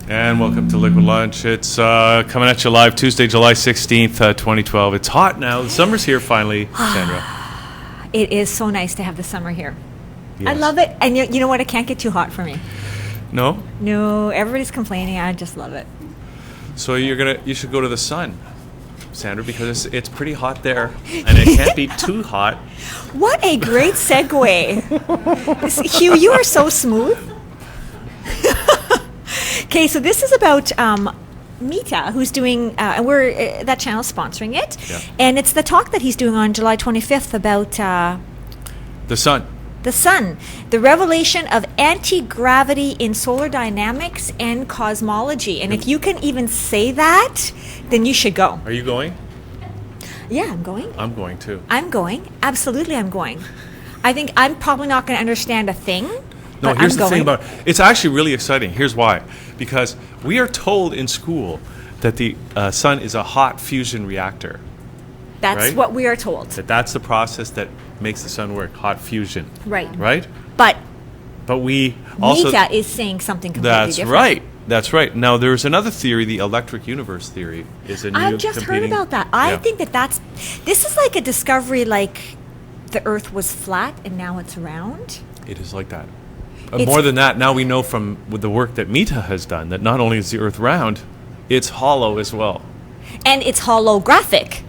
And welcome to Liquid Lunch. It's coming at you live Tuesday, July 16th, 2012. It's hot now. The summer's here finally, Sandra. It is so nice to have the summer here. Yes. I love it. And you know what? It can't get too hot for me. No? No, everybody's complaining. I just love it. So you should go to the sun, Sandra, because it's pretty hot there, and it can't be too hot. What a great segue. Hugh, you are so smooth. Okay, so this is about Mita, who's doing, and that channel's sponsoring it, Yeah. and it's the talk that he's doing on July 25th about The sun. the sun, the revelation of anti-gravity in solar dynamics and cosmology. And if you can even say that, then you should go. Are you going? Yeah, I'm going. I'm going too. I'm going. Absolutely, I'm going. I think I'm probably not going to understand a thing. No, but here's I'm the thing going. about it. It's actually really exciting. Here's why. Because we are told in school that the sun is a hot fusion reactor. That's right? what we are told. That's the process that makes the sun work, hot fusion. Right. Right? But we also... Mita is saying something completely That's different. right. That's right. Now, there's another theory, the electric universe theory, is a new I've just heard about that. I think this is like a discovery, like the Earth was flat and now it's round. It is like that. More than that, now we know from with the work that Mita has done that not only is the Earth round, it's hollow as well. And it's holographic.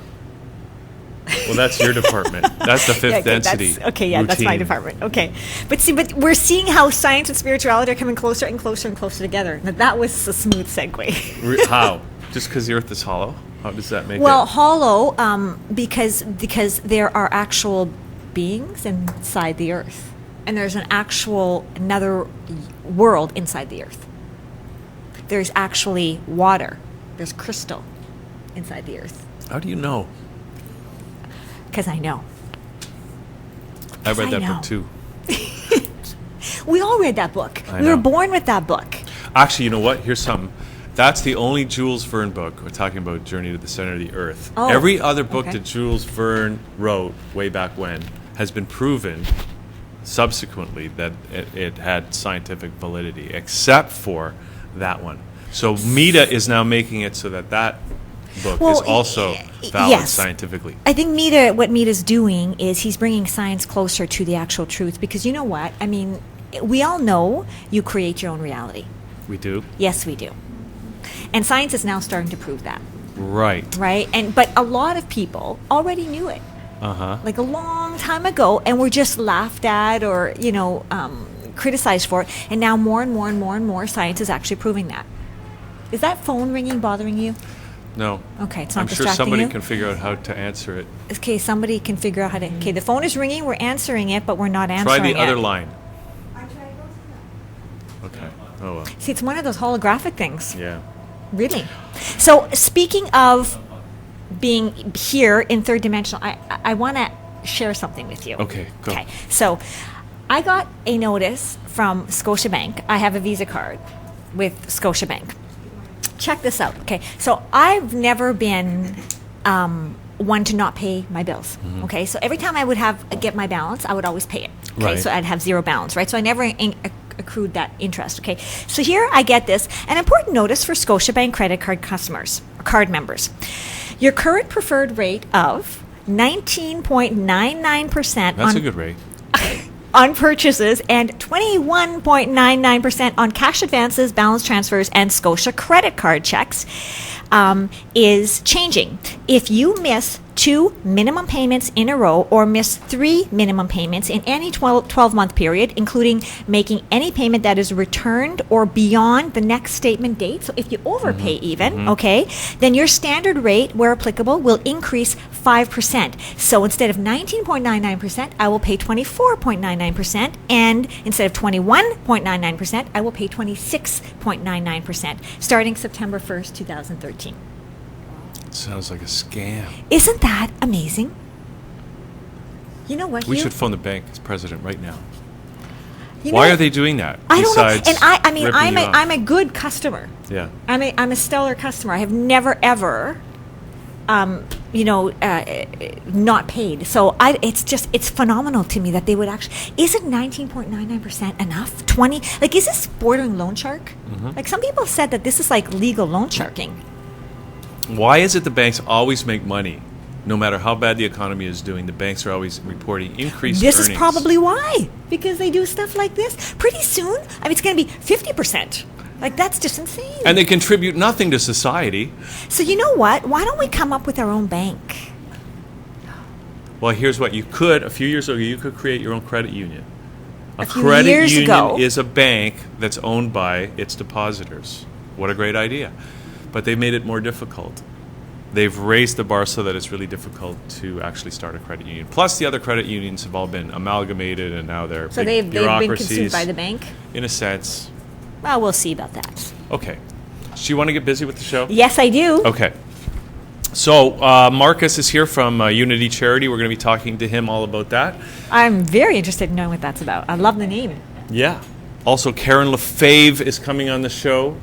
Well, that's your department. That's the fifth density. That's my department. Okay. But we're seeing how science and spirituality are coming closer and closer and closer together. Now, that was a smooth segue. How? Just because the Earth is hollow? How does that make Well, it? hollow because there are actual beings inside the Earth. And there's another world inside the Earth. There's actually water. There's crystal inside the Earth. How do you know? Because I know. I read that know. book too. We all read that book. I We were know. born with that book. Actually, you know what? Here's something. That's the only Jules Verne book. We're talking about Journey to the Center of the Earth. Oh, Every other book okay. that Jules Verne wrote way back when has been proven subsequently that it had scientific validity, except for that one. So Mita is now making it so that book is also valid yes. scientifically. I think what Mita's doing is he's bringing science closer to the actual truth. Because you know what? I mean, we all know you create your own reality. We do? Yes, we do. And science is now starting to prove that. Right. Right? But a lot of people already knew it. Uh-huh. Like a long time ago, and were just laughed at or, criticized for it. And now more and more and more and more science is actually proving that. Is that phone ringing bothering you? No. Okay, it's not I'm sure distracting somebody you? can figure out how to answer it. Okay, somebody can figure out how to... Okay, the phone is ringing, we're answering it, but we're not answering Try it. the other line. Okay. Oh, well. See, it's one of those holographic things. Yeah. Really. So, speaking of being here in third dimensional, I want to share something with you. Okay, go. Okay, so I got a notice from Scotiabank. I have a Visa card with Scotiabank. Check this out. Okay, so I've never been one to not pay my bills. Mm-hmm. Okay, so every time I would get my balance, I would always pay it. Okay, Right. so I'd have zero balance, right? So I never accrued that interest. Okay, so here I get an important notice for Scotiabank credit card card members. Your current preferred rate of 19.99% That's a good rate. on purchases and 21.99% on cash advances, balance transfers, and Scotia credit card checks is changing. If you miss 2 minimum payments in a row or miss 3 minimum payments in any 12-month period, including making any payment that is returned or beyond the next statement date, so if you overpay okay, then your standard rate, where applicable, will increase 5%. So instead of 19.99%, I will pay 24.99%, and instead of 21.99%, I will pay 26.99%, starting September 1st, 2013. Sounds like a scam. Isn't that amazing? You know what, We Hugh? should phone the bank's president right now. Why are they doing that? I don't know. besides And I mean, ripping you off? I'm a good customer. Yeah. I'm a stellar customer. I have never ever, not paid. So it's phenomenal to me that they would actually. Isn't 19.99% enough? 20? Like, is this bordering loan shark? Mm-hmm. Like, some people have said that this is like legal loan sharking. Why is it the banks always make money? No matter how bad the economy is doing, the banks are always reporting increased This earnings. is probably why. Because they do stuff like this. Pretty soon, I mean, it's going to be 50%. Like, that's just insane. And they contribute nothing to society. So you know what? Why don't we come up with our own bank? Well, here's what you could. A few years ago, you could create your own credit union. A few credit years union ago. is a bank that's owned by its depositors. What a great idea. But they made it more difficult. They've raised the bar so that it's really difficult to actually start a credit union. Plus, the other credit unions have all been amalgamated, and now they're So big they've been bureaucracies. consumed by the bank? In a sense. Well, we'll see about that. Okay. So you want to get busy with the show? Yes, I do. Okay. So Marcus is here from Unity Charity. We're going to be talking to him all about that. I'm very interested in knowing what that's about. I love the name. Yeah. Also, Karen Lefave is coming on the show.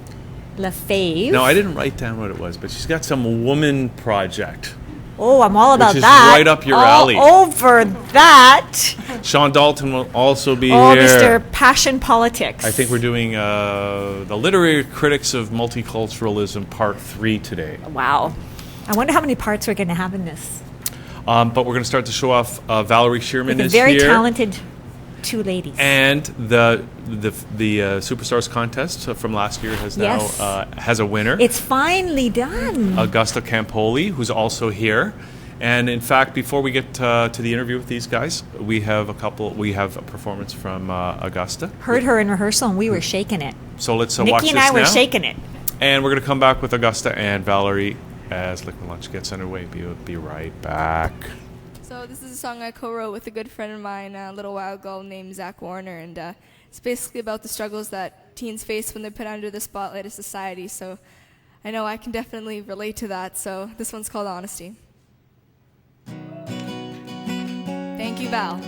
Lefave. No, I didn't write down what it was, but she's got some woman project. Oh, I'm all about Which is that. right up your All alley. over that. Sean Dalton will also be Oh, here. Mr. Passion Politics. I think we're doing the Literary Critics of Multiculturalism Part 3 today. Wow. I wonder how many parts we're going to have in this. But we're going to start the show off. Valerie Shearman With a is very here. talented two ladies. And the Superstars contest from last year has now Yes. has a winner. It's finally done. Augusta Campoli, who's also here. And in fact, before we get to the interview with these guys, we have a performance from Augusta. Heard her in rehearsal, and we were shaking it. So let's watch Nikki this and I now. were shaking it. And we're going to come back with Augusta and Valerie as Liquid Lunch gets underway. Be right back. So this is a song I co-wrote with a good friend of mine a little while ago named Zach Warner, and it's basically about the struggles that teens face when they're put under the spotlight of society. So I know I can definitely relate to that, so this one's called Honesty. Thank you, Val.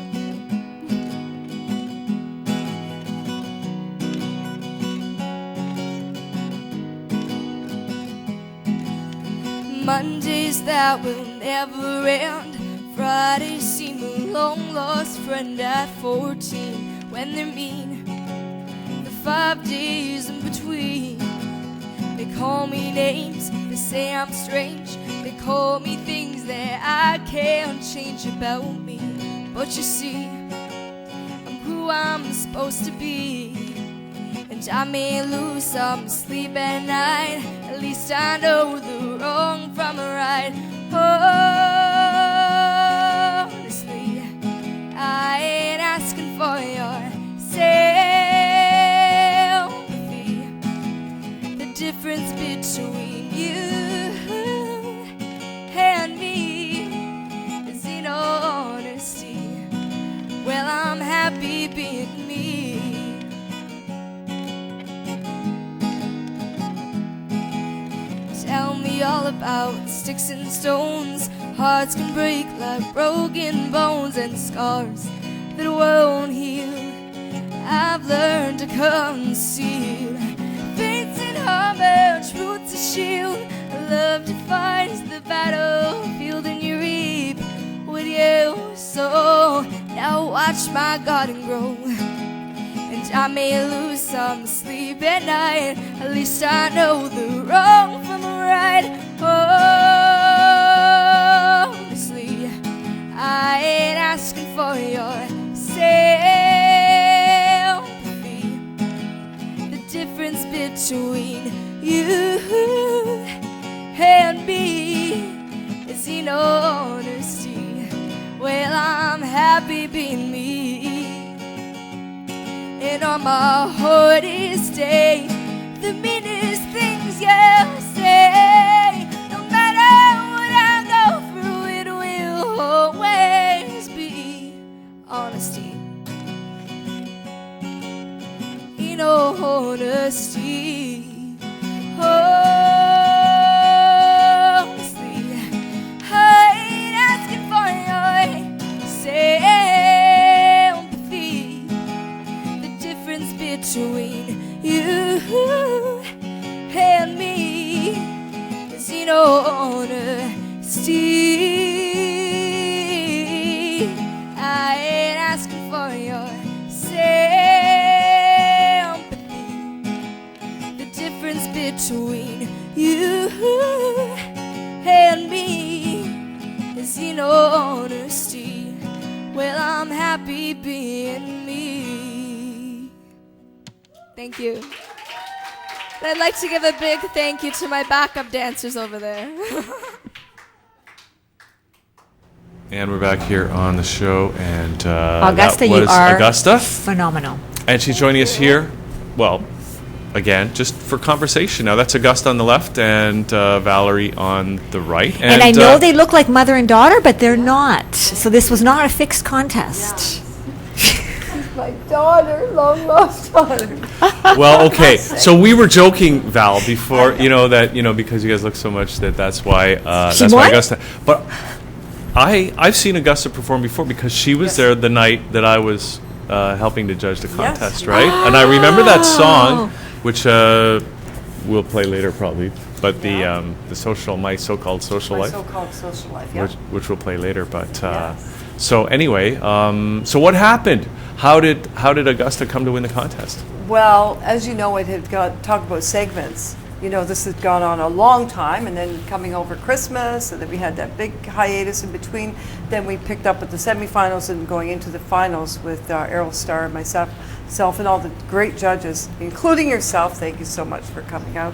Mondays that will never end, Fridays seem a long-lost friend at 14 when they're mean. The 5 days in between, they call me names, they say I'm strange, they call me things that I can't change about me. But you see, I'm who I'm supposed to be, and I may lose some sleep at night. At least I know the wrong from the right. Honestly, I ain't asking for your sympathy. The difference between you and me is in honesty. Well, I'm happy being me. Tell me all about sticks and stones. Hearts can break like broken bones, and scars that won't heal I've learned to conceal. Faith in armor, truth to shield. Love defines the battlefield, and you reap what you sow. Now watch my garden grow, and I may lose some sleep at night. At least I know the wrong from the right. Honestly, I ain't asking for your sympathy. The difference between you and me is in honesty. Well, I'm happy being me. And on my hardest day, the meanest things you say, no matter what I go through, it will always be honesty. In honesty. Honestly, I ain't asking for your sympathy. The between you and me is in honesty. I ain't asking for your sympathy. The difference between you and me is in honesty. Well, I'm happy being me. Thank you. And I'd like to give a big thank you to my backup dancers over there. And we're back here on the show, and Augusta, that you was are Augusta, phenomenal. and she's joining us here. Well, again, just for conversation. Now that's Augusta on the left, and Valerie on the right. And I know they look like mother and daughter, but they're not. So this was not a fixed contest. My daughter, long lost daughter. Well, okay. So we were joking, Val, before that because you guys look so much that's why that's why won? Augusta. But I've seen Augusta perform before because she was there the night that I was helping to judge the contest, right? And I remember that song, which we'll play later probably. But the my so-called social life, yeah. which we'll play later. But so anyway, so what happened? How did Augusta come to win the contest? Well, as you know, it had talked about segments. This had gone on a long time, and then coming over Christmas, and then we had that big hiatus in between. Then we picked up at the semifinals and going into the finals with Errol Starr and myself, and all the great judges, including yourself. Thank you so much for coming out.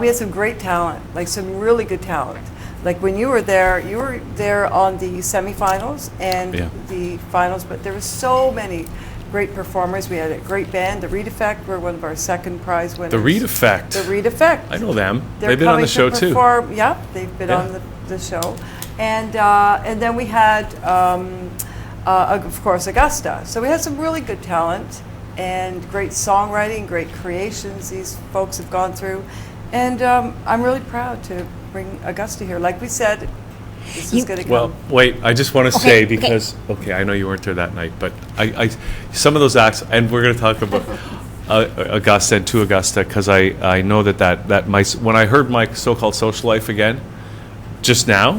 We had some great talent, like some really good talent. Like when you were there on the semifinals and the finals, but there were so many great performers. We had a great band. The Reed Effect were one of our second prize winners. The Reed Effect. The Reed Effect. I know them. They're They've been on the coming show to too. Yeah, they've been on the show, and then we had of course Augusta. So we had some really good talent and great songwriting, great creations these folks have gone through, and I'm really proud to bring Augusta here. Like we said, this is going to come. Well, wait, I just want to say, because, I know you weren't there that night, but I some of those acts, and we're going to talk about Augusta and to Augusta, because I know that when I heard my so-called social life again, just now,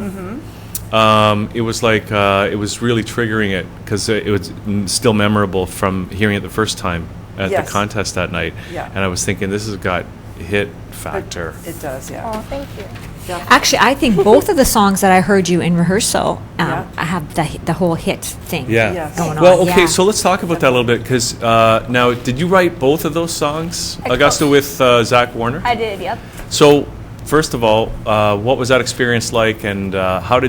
it was like, it was really triggering it, because it was still memorable from hearing it the first time at the contest that night. Yeah. And I was thinking, this has got hit factor. It does, yeah. Oh, thank you. Actually, I think both of the songs that I heard you in rehearsal Yeah. have the whole hit thing Yeah. going on. Well, okay, yeah. so let's talk about that a little bit, because now, did you write both of those songs, Augusta, with Zach Warner? I did, yep. So, first of all, what was that experience like, and how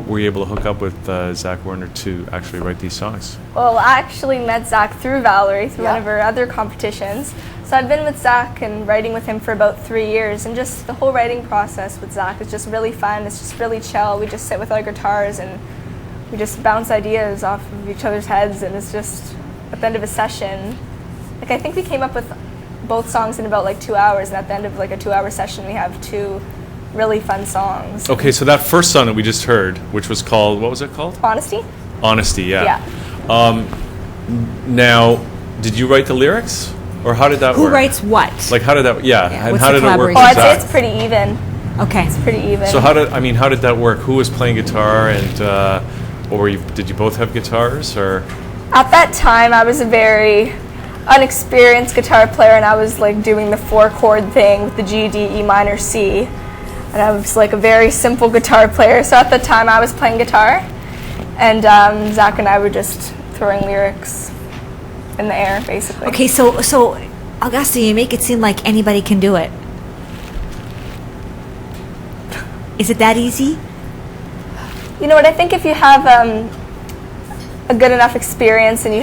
were you able to hook up with Zach Warner to actually write these songs? Well, I actually met Zach through Valerie, through one of her other competitions. So I'd been with Zach and writing with him for about 3 years, and just the whole writing process with Zach is just really fun. It's just really chill. We just sit with our guitars and we just bounce ideas off of each other's heads, and it's just at the end of a session. Like, I think we came up with both songs in about like 2 hours, and at the end of like a 2-hour session we have 2 really fun songs. Okay, so that first song that we just heard, which was called, what was it called? Honesty? Honesty, yeah. Yeah. Now, did you write the lyrics? Or how did that work? Who writes what? Like, how did that, and what's how the did it work with collaboration? Oh, I'd say Zach? it's pretty even. Okay. It's pretty even. So how did that work? Who was playing guitar, and or did you both have guitars, or? At that time, I was a very unexperienced guitar player, and I was like doing the 4-chord thing with the G, D, E minor, C, and I was like a very simple guitar player. So at the time, I was playing guitar, and Zach and I were just throwing lyrics in the air, basically. Okay, so Augusta, you make it seem like anybody can do it. Is it that easy? You know what? I think if you have a good enough experience, and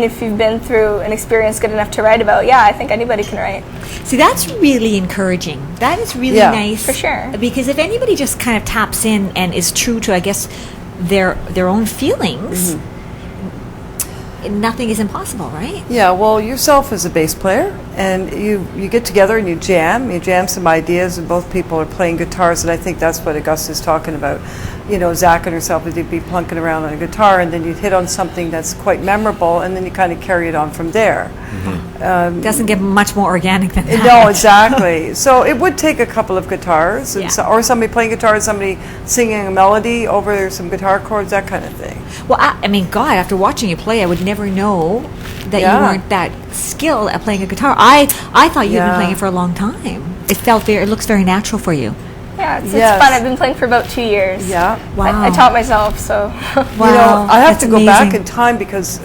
if you've been through an experience good enough to write about, I think anybody can write. See, that's really encouraging. That is really nice. For sure. Because if anybody just kind of taps in and is true to, I guess, their own feelings, nothing is impossible, right? Yeah, well, yourself as a bass player, and you get together and you jam some ideas, and both people are playing guitars, and I think that's what Augusta's talking about. Zach and herself would be plunking around on a guitar, and then you'd hit on something that's quite memorable, and then you kind of carry it on from there. Doesn't get much more organic than that. No, exactly. So it would take a couple of guitars, and or somebody playing guitar, somebody singing a melody over some guitar chords, that kind of thing. Well, I mean, God, after watching you play, I would never know that you weren't that skilled at playing a guitar. I thought you'd been playing it for a long time. It looks very natural for you. Yeah, it's fun. I've been playing for about 2 years. Yeah. Wow. I taught myself, so. Wow. I have that's to go back amazing. in time because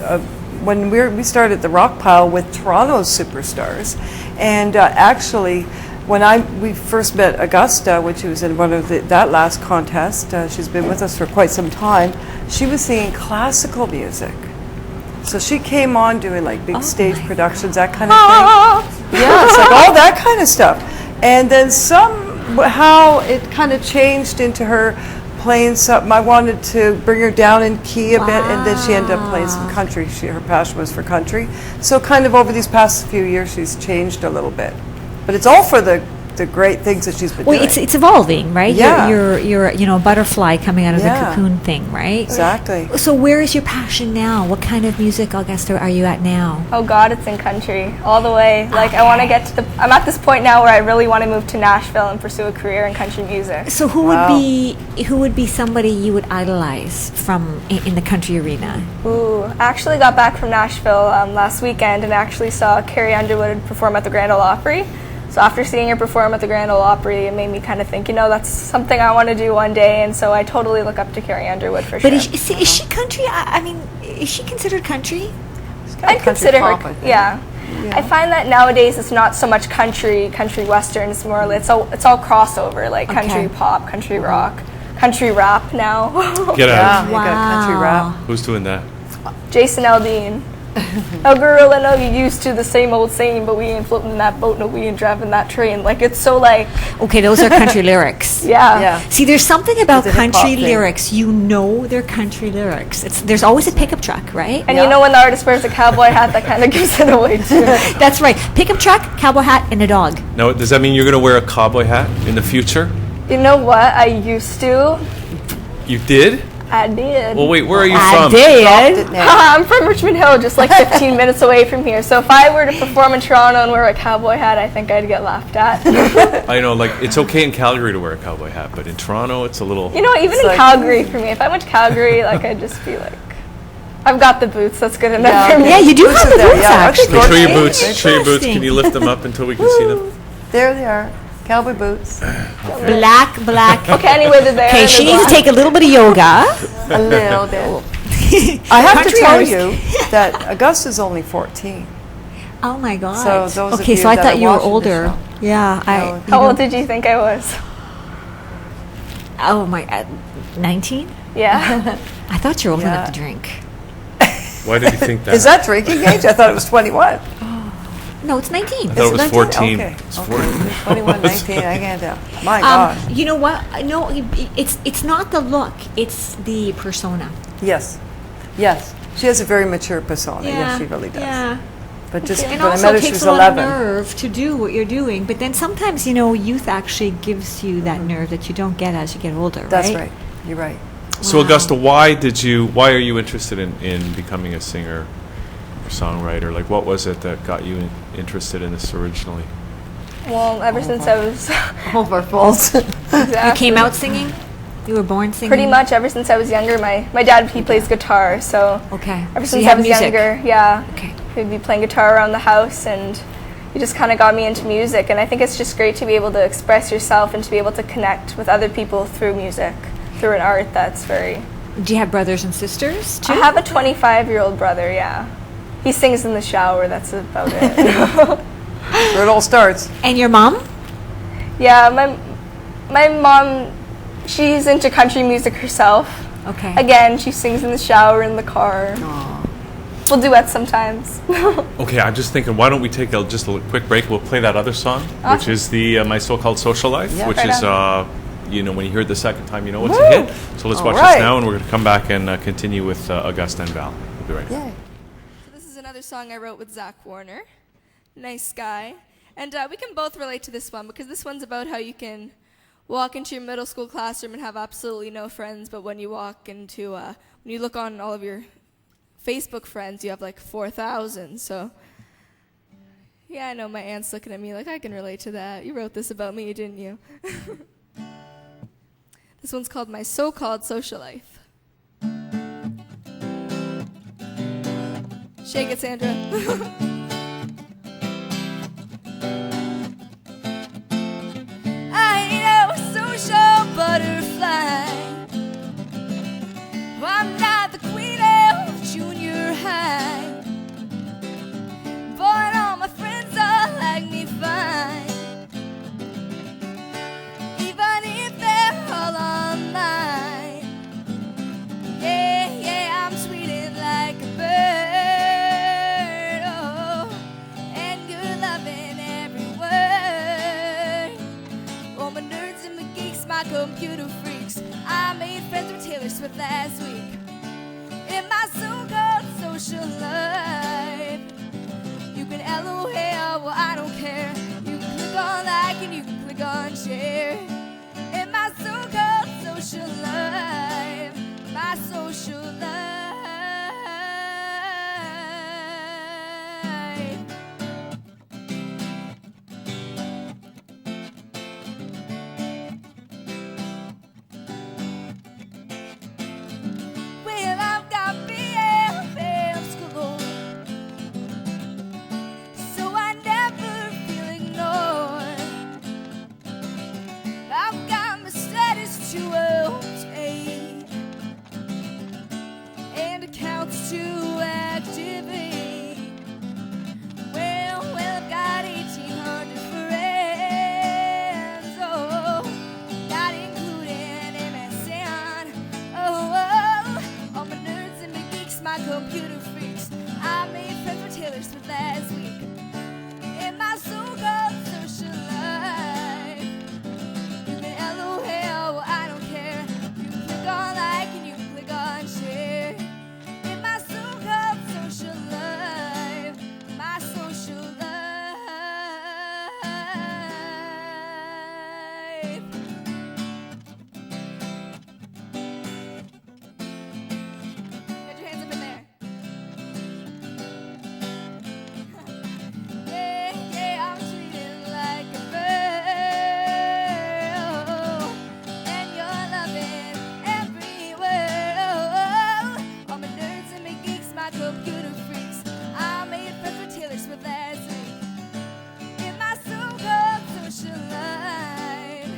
when we started the Rock Pile with Toronto's Superstars, and actually when we first met Augusta, when she was in one of that last contest, she's been with us for quite some time, she was singing classical music. So she came on doing like big stage productions, that kind of thing. Yeah, it's like all that kind of stuff. And then somehow it kind of changed into her playing something. I wanted to bring her down in key a bit, and then she ended up playing some country. Her passion was for country. So kind of over these past few years, she's changed a little bit. But it's all for the great things that she's been doing. It's evolving, right? Yeah. You're a butterfly coming out of the Yeah. cocoon thing, right? Exactly. So where is your passion now? What kind of music, Augusta, are you at now? Oh God, it's in country all the way. Like I want to get to I'm at this point now where I really want to move to Nashville and pursue a career in country music. So who would be somebody you would idolize from in the country arena? Ooh, I actually got back from Nashville last weekend and actually saw Carrie Underwood perform at the Grand Ole Opry. So after seeing her perform at the Grand Ole Opry, it made me kind of think, that's something I want to do one day, and so I totally look up to Carrie Underwood for sure. But is she country? I mean, is she considered country? I consider her, pop, I think. yeah. I find that nowadays it's not so much country western. It's more it's all crossover, like country pop, country rock, country rap now. Get out. You got country rap. Who's doing that? Jason Aldean. Oh girl, I know you used to the same old saying, but we ain't floating in that boat, no, we ain't driving that train. Like it's so like. Okay, those are country lyrics. Yeah. See, there's something about It's a hip-hop country thing. lyrics. They're country lyrics. There's always a pickup truck, right? And when the artist wears a cowboy hat, that kind of gives it away too. That's right. Pickup truck, cowboy hat, and a dog. Now, does that mean you're going to wear a cowboy hat in the future? You know what? I used to. You did? I did. Well, wait, where are you I from? did. I'm from Richmond Hill, just like 15 minutes away from here. So if I were to perform in Toronto and wear a cowboy hat, I think I'd get laughed at. I know, like, it's okay in Calgary to wear a cowboy hat, but in Toronto, it's a little... Even in Calgary for me, if I went to Calgary, like, I'd just be like, I've got the boots, that's good enough for me. Yeah, you do have the there, boots, yeah. actually. Show your Hey, boots. Show your boots. Can interesting. you lift them up until we can see them? There they are. Cowboy boots. Black. Okay, anyway, they're there. Okay, she needs to take a little bit of yoga. A little bit. I have to Country tell artist. you that Augusta's only 14. Oh my God. So those of okay, you so I that thought are you were watching the older. show. Yeah, No. How old did you think I was? Oh my, 19? Yeah. I thought you were old Yeah. enough to drink. Why did you think that? Is that drinking age? I thought it was 21. No, it's 19. I thought it was 19? 14. Okay. It's Okay. 14. 21, 19, I can't tell. My God. You know what? No, it's not the look. It's the persona. Yes. Yes. She has a very mature persona. Yes, she really does. Yeah. But just And when I also met her, it she takes was a lot of 11. nerve to do what you're doing. But then sometimes, youth actually gives you that nerve that you don't get as you get older, That's right? right. You're right. So, Wow. Augusta, why are you interested in becoming a singer or songwriter? Like, what was it that got you interested in this originally? Well, ever since I was All of our faults. You exactly. came out singing? You were born singing? Pretty much ever since I was younger. My dad, he plays guitar, so Okay. ever So since you I have was music. younger, yeah, Okay. he'd be playing guitar around the house, and he just kind of got me into music. And I think it's just great to be able to express yourself and to be able to connect with other people through music, through an art that's very. Do you have brothers and sisters too? I have a 25-year-old brother. Yeah, he sings in the shower. That's about it. Where it all starts. And your mom? Yeah, my mom, she's into country music herself. Okay. Again, she sings in the shower, in the car. We'll duet sometimes. Okay, I'm just thinking, why don't we take just a quick break? We'll play that other song, which is the My So-Called Social Life, Yeah. which Right is, on. when you hear it the second time, you know it's a hit. So let's All watch right. this now, and we're going to come back and continue with Augusta and Val. We'll be right back. Yay. This is another song I wrote with Zach Warner. Nice guy. And we can both relate to this one because this one's about how you can walk into your middle school classroom and have absolutely no friends, but when you walk into, when you look on all of your Facebook friends, you have like 4,000. So, yeah, I know my aunt's looking at me like, I can relate to that. You wrote this about me, didn't you? This one's called My So-Called Social Life. Shake it, Sandra. I ain't a social butterfly. I'm not the queen of junior high, but all my friends all like me fine, even if they're all online. Yeah, yeah, I'm sweeting like a bird, oh, and good loving every word. All my nerds and my geeks, my computer freaks, I made friends with Taylor Swift last week. In my so-called social life, you can LOL, well I don't care. You can click on like and you can click on share. In my so-called social life, my social life. Well, I've got BFFs galore, so I never feel ignored. I've got my status to update and accounts to activate. Well, I've got 1,800 friends, oh, not including MSN. Oh, all my nerds and my geeks, my computer freaks, I made friends with Taylor Swift last week. In my so-called social life, you can LOL, well I don't care. You can click on like and you can click on share. In my so-called social life, my social life. Get your hands up in there. Yeah, yeah, I'm treated like a bird, oh, and you're loving everywhere. Oh, all my nerds and my geeks, my computer freaks, I made friends with Taylor Swift last week. In my so-called social life,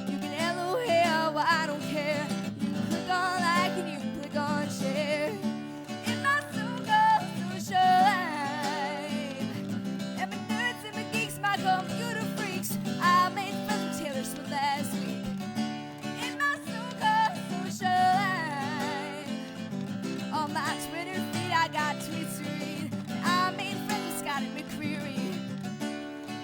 you can LOL, well I don't care. You can click on like and you can click on share. In my so-called social life, and my nerds and my geeks, my computer freaks, I made friends with Taylor Swift last week. In my so-called social life, on my Twitter feed I got tweets to read. I made friends with Scott and McCreary.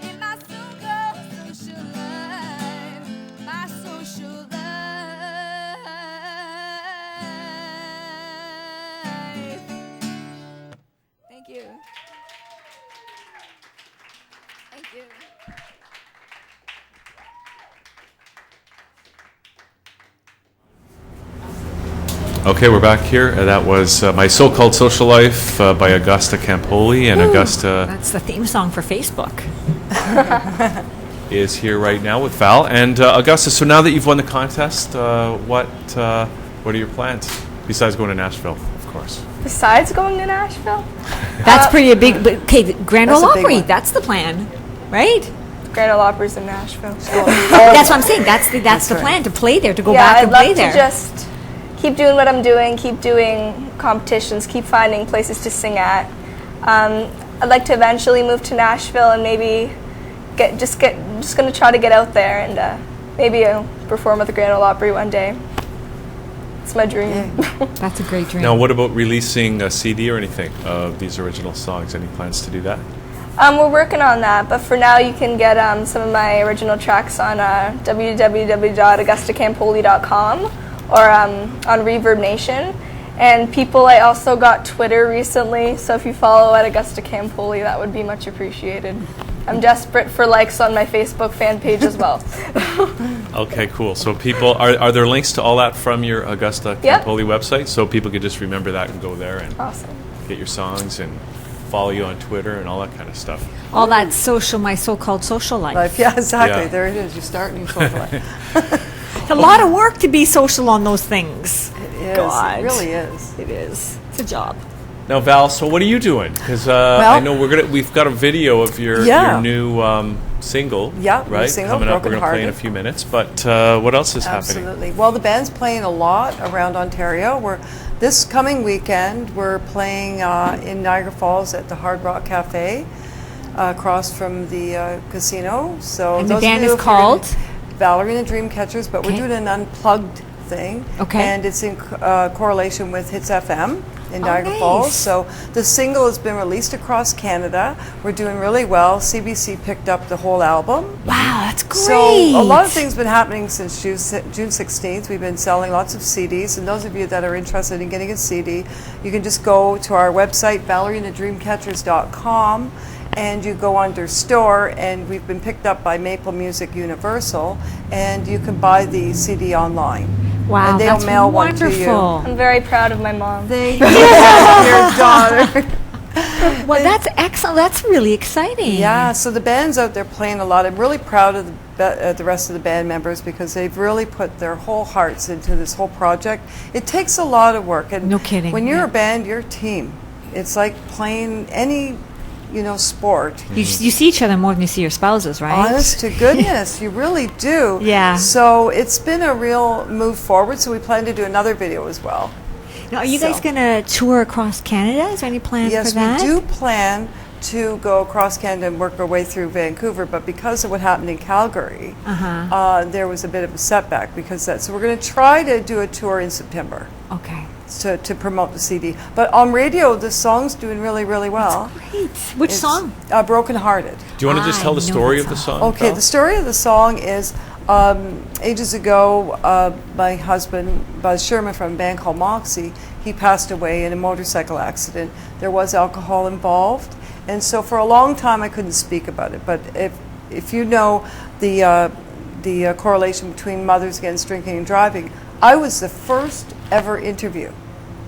In my so-called social life, my social life. Thank you. Thank you. Okay, we're back here. That was My So-Called Social Life by Augusta Campoli, and Augusta That's the theme song for Facebook. is here right now with Val. And Augusta, so now that you've won the contest, what are your plans besides going to Nashville, of course? Besides going to Nashville, That's pretty a big. But, okay, the Grand That's Ole a big Opry. one. That's the plan, right? Grand Ole Opry's in Nashville. That's what I'm saying. That's the right. plan, to play there, to go Yeah, back I'd and love play to there. just keep doing what I'm doing, keep doing competitions, keep finding places to sing at. I'd like to eventually move to Nashville and maybe just gonna try to get out there and maybe I'll perform at the Grand Ole Opry one day. It's my dream. That's a great dream. Now, what about releasing a CD or anything of these original songs? Any plans to do that? We're working on that, but for now you can get some of my original tracks on www.augustacampoli.com or on Reverb Nation. And people, I also got Twitter recently, so if you follow at Augusta Campoli, that would be much appreciated. I'm desperate for likes on my Facebook fan page as well. Okay, cool. So people, are there links to all that from your Augusta Yep. Campoli website? So people could just remember that and go there and Awesome. get your songs and follow you on Twitter and all that kind of stuff. All that social, my so-called social life. Life. Yeah, exactly. Yeah. There it is. You start and you social life. It's a lot of work to be social on those things. It is. God. It really is. It is. It's a job. Now, Val, so what are you doing? Because I know we've got a video of your new single, Yeah, new right? single, Coming up, we're going to play in a Broken-Hearted. few minutes. But what else is happening? Absolutely. Well, the band's playing a lot around Ontario. This coming weekend, we're playing in Niagara Falls at the Hard Rock Cafe, across from the casino. So And the those band of you is who are gonna- called? Valerie and the Dreamcatchers, but Okay. we're doing an unplugged thing. Okay. And it's in correlation with Hits FM in Niagara nice. Falls. So the single has been released across Canada. We're doing really well. CBC picked up the whole album. Wow, that's great. So a lot of things have been happening since June 16th. We've been selling lots of CDs, and those of you that are interested in getting a CD, you can just go to our website, ValerieandTheDreamcatchers.com, and you go under store, and we've been picked up by Maple Music Universal, and you can buy the CD online. Wow, and they'll that's mail wonderful. one to you. I'm very proud of my mom. Thank you, your daughter. Well, that's excellent. That's really exciting. Yeah, so the band's out there playing a lot. I'm really proud of the rest of the band members because they've really put their whole hearts into this whole project. It takes a lot of work. And No kidding, when you're yeah. a band, you're a team. It's like playing any, sport. You see each other more than you see your spouses, right? Honest to goodness, you really do. Yeah. So it's been a real move forward. So we plan to do another video as well. Now, are you guys So- going to tour across Canada? Is there any plans Yes, for that? we do plan to go across Canada and work our way through Vancouver, but because of what happened in Calgary, there was a bit of a setback because that. So we're going to try to do a tour in September Okay. to promote the CD. But on radio, the song's doing really, really well. Great. Which It's, song? Broken Hearted. Do you want to just I tell the know story that of the song. song? Okay, Val? the story of the song is ages ago, my husband, Buzz Sherman from a band called Moxie, he passed away in a motorcycle accident. There was alcohol involved, and so for a long time I couldn't speak about it. But if you know the correlation between Mothers Against Drinking and Driving, I was the first ever interview.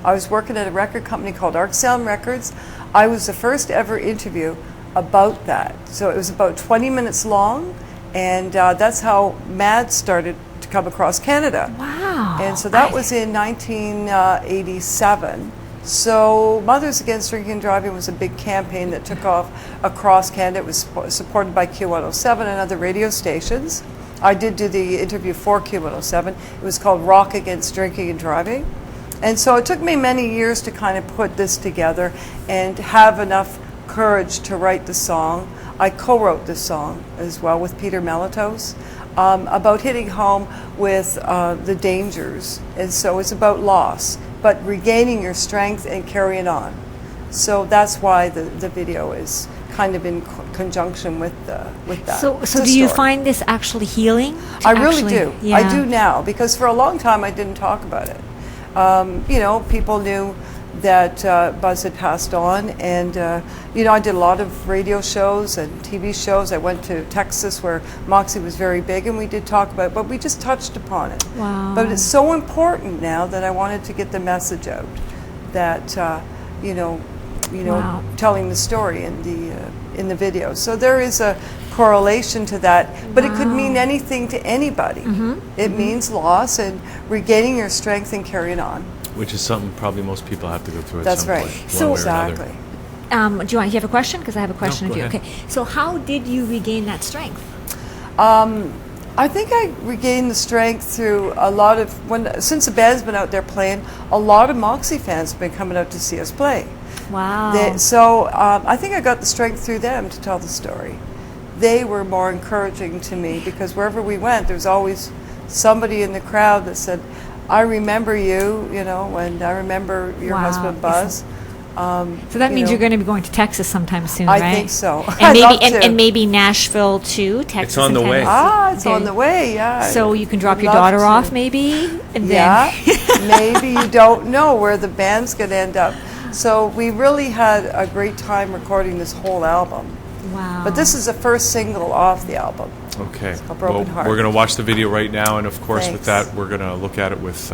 I was working at a record company called Arc Sound Records. I was the first ever interview about that. So it was about 20 minutes long, and that's how MAD started to come across Canada. Wow. And so that was in 1987. So Mothers Against Drinking and Driving was a big campaign that took off across Canada. It was supported by Q107 and other radio stations. I did do the interview for Q107. It was called Rock Against Drinking and Driving. And so it took me many years to kind of put this together and have enough courage to write the song. I co-wrote this song as well with Peter Melitos about hitting home with the dangers. And so it's about loss, but regaining your strength and carrying on. So that's why the video is kind of in conjunction with that. So It's a do you story. find this actually healing? I really do. Yeah. I do now, because for a long time I didn't talk about it. People knew that Buzz had passed on, and I did a lot of radio shows and TV shows. I went to Texas where Moxie was very big, and we did talk about it, but we just touched upon it. Wow. But it's so important now that I wanted to get the message out that Wow. telling the story in the video. So there is a correlation to that, but it could mean anything to anybody. It means loss and regaining your strength and carrying on. Which is something probably most people have to go through at That's some right. point. So- one way or another. Exactly. Do you have a question? Because I have a question No, of you. go Okay. So how did you regain that strength? I think I regained the strength through a lot of since the band's been out there playing. A lot of Moxie fans have been coming out to see us play. Wow. I think I got the strength through them to tell the story. They were more encouraging to me because wherever we went, there was always somebody in the crowd that said, "I remember you," and I remember your Wow. husband Buzz. So that means you're going to be going to Texas sometime soon, I right? think so. And I'd maybe love to. and maybe Nashville too. Texas. on and the way. Tennessee. It's on the way, yeah. So you can drop I'd your love daughter to. off, maybe, and Yeah, then maybe you don't know where the band's going to end up. So we really had a great time recording this whole album. Wow. But this is the first single off the album. Okay. called Broken Heart. We're going to watch the video right now, and of course, with Thanks. that, we're going to look at it with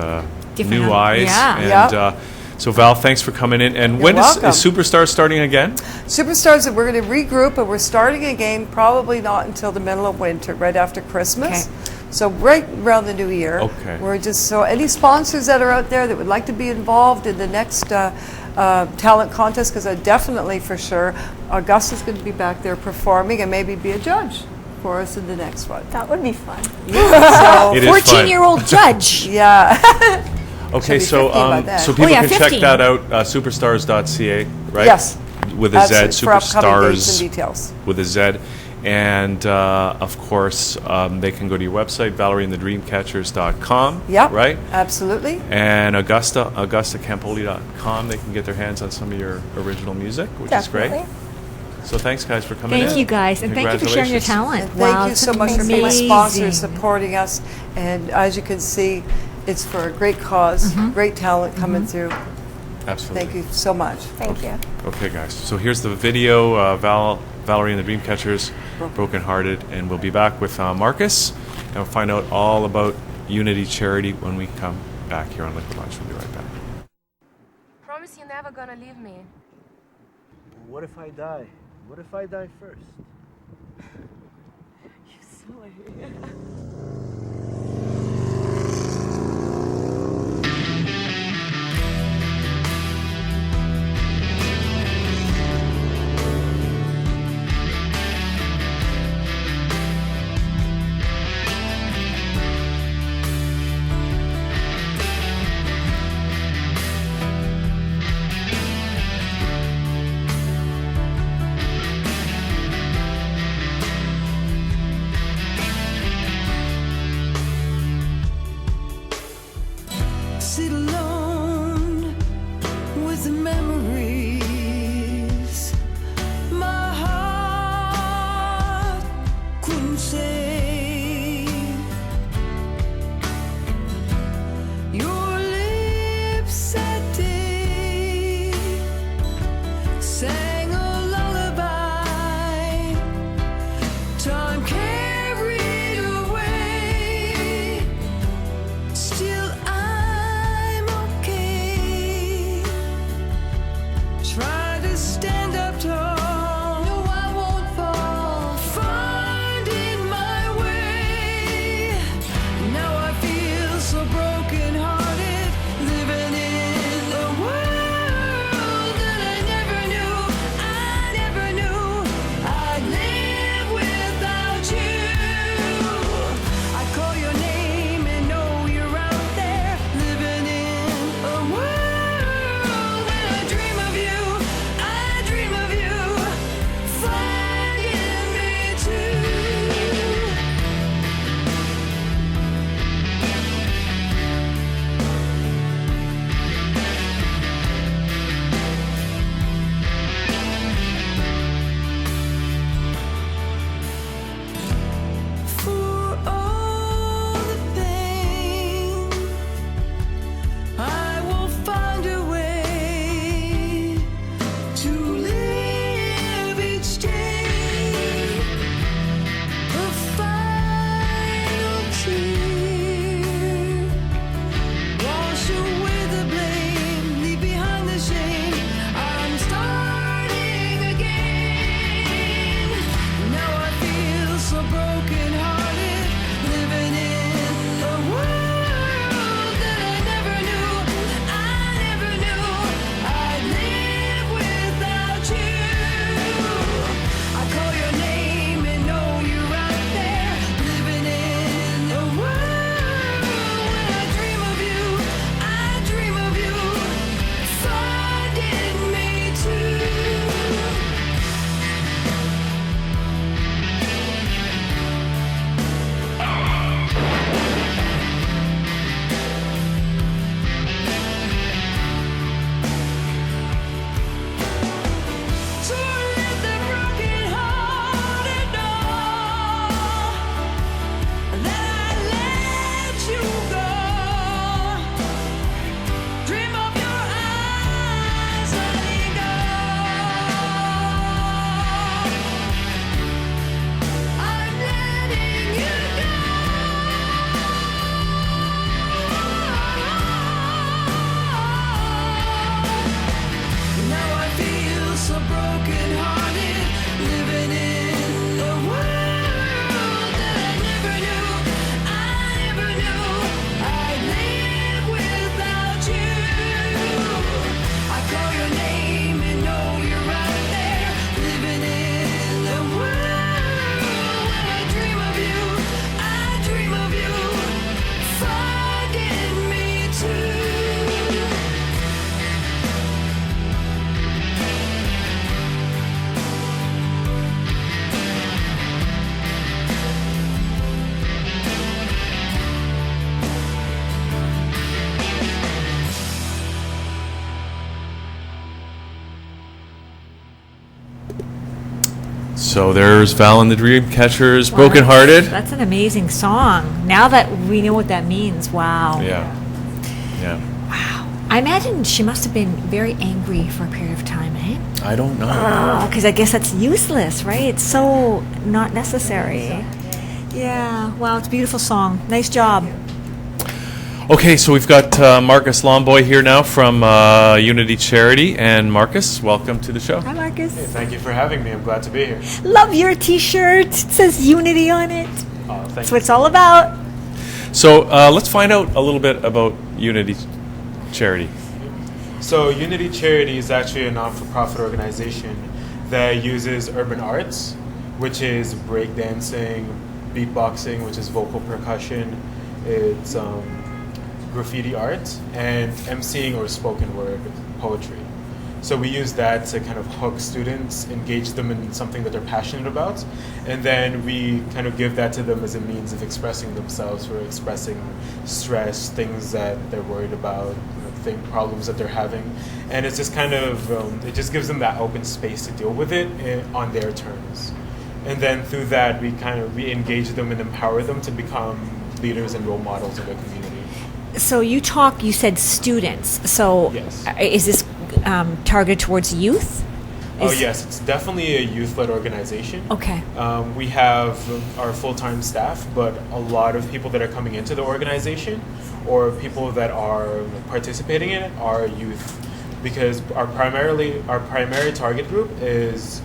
Different new eyes. yeah. And Yep. so, Val, thanks for coming in. And You're when is welcome. Superstar starting again? Superstars, we're going to regroup, and we're starting again probably not until the middle of winter, right after Christmas. Okay. So right around the new year. Okay. We're just, so any sponsors that are out there that would like to be involved in the next talent contest, because I definitely for sure, Augusta's going to be back there performing and maybe be a judge for us in the next one. That would be fun. So, It is fun. 14-year-old judge. yeah. Okay, She'll be 50 by then. so people yeah, can 15. check that out, superstars.ca, right? Yes. With a Z, That's for upcoming dates and Superstars details. with a Z. And of course, they can go to your website, ValerieandtheDreamcatchers.com. Yep. Right? Absolutely. And AugustaCampoli.com. They can get their hands on some of your original music, which Definitely. is great. So thanks, guys, for coming in. Thank you, guys. And thank you for sharing your Congratulations. talent. Thank Wow, you it's so much for being amazing. sponsors, supporting us. And as you can see, it's for a great cause, great talent coming through. Absolutely. Thank you so much. Thank you. Okay, guys. So here's the video, Valerie and the Dreamcatchers, Broken Hearted. And we'll be back with Marcus. And we'll find out all about Unity Charity when we come back here on Liquid Lunch. We'll be right back. Promise you're never gonna leave me. What if I die? What if I die first? Sit alone with the memories my heart couldn't say. Your lips that day sang a lullaby. Time carried away. Still I'm okay. Try to stand up tall. No, I won't fall. Finding my way. Now I feel so broken hearted. Living in a world that I never knew. I never knew I'd live without you. I call your name and know you're out there. Living in a world that I dream of you. I dream of you. So there's Val and the Dreamcatchers, Wow, Broken Hearted. That's an amazing song. Now that we know what that means, wow. Yeah. Yeah. Wow. I imagine she must have been very angry for a period of time, eh? I don't know. Because I guess that's useless, right? It's so not necessary. Yeah. Wow, it's a beautiful song. Nice job. Okay, so we've got Marcus Lomboy here now from Unity Charity. And Marcus, welcome to the show. Hi, Marcus. Thank you for having me. I'm glad to be here. Love your T-shirt. It says Unity on it. Thank That's you. what it's all about. So let's find out a little bit about Unity Charity. So Unity Charity is actually a non-for-profit organization that uses urban arts, which is breakdancing, beatboxing, which is vocal percussion, it's graffiti art, and emceeing or spoken word poetry. So we use that to kind of hook students, engage them in something that they're passionate about, and then we kind of give that to them as a means of expressing themselves or expressing stress, things that they're worried about, problems that they're having, and it's just kind of it just gives them that open space to deal with it on their terms. And then through that, we engage them and empower them to become leaders and role models of their community. So you said students. So Yes. Is this targeted towards youth? Yes, it's definitely a youth-led organization. Okay. We have our full-time staff, but a lot of people that are coming into the organization or people that are participating in it are youth, because our primary target group is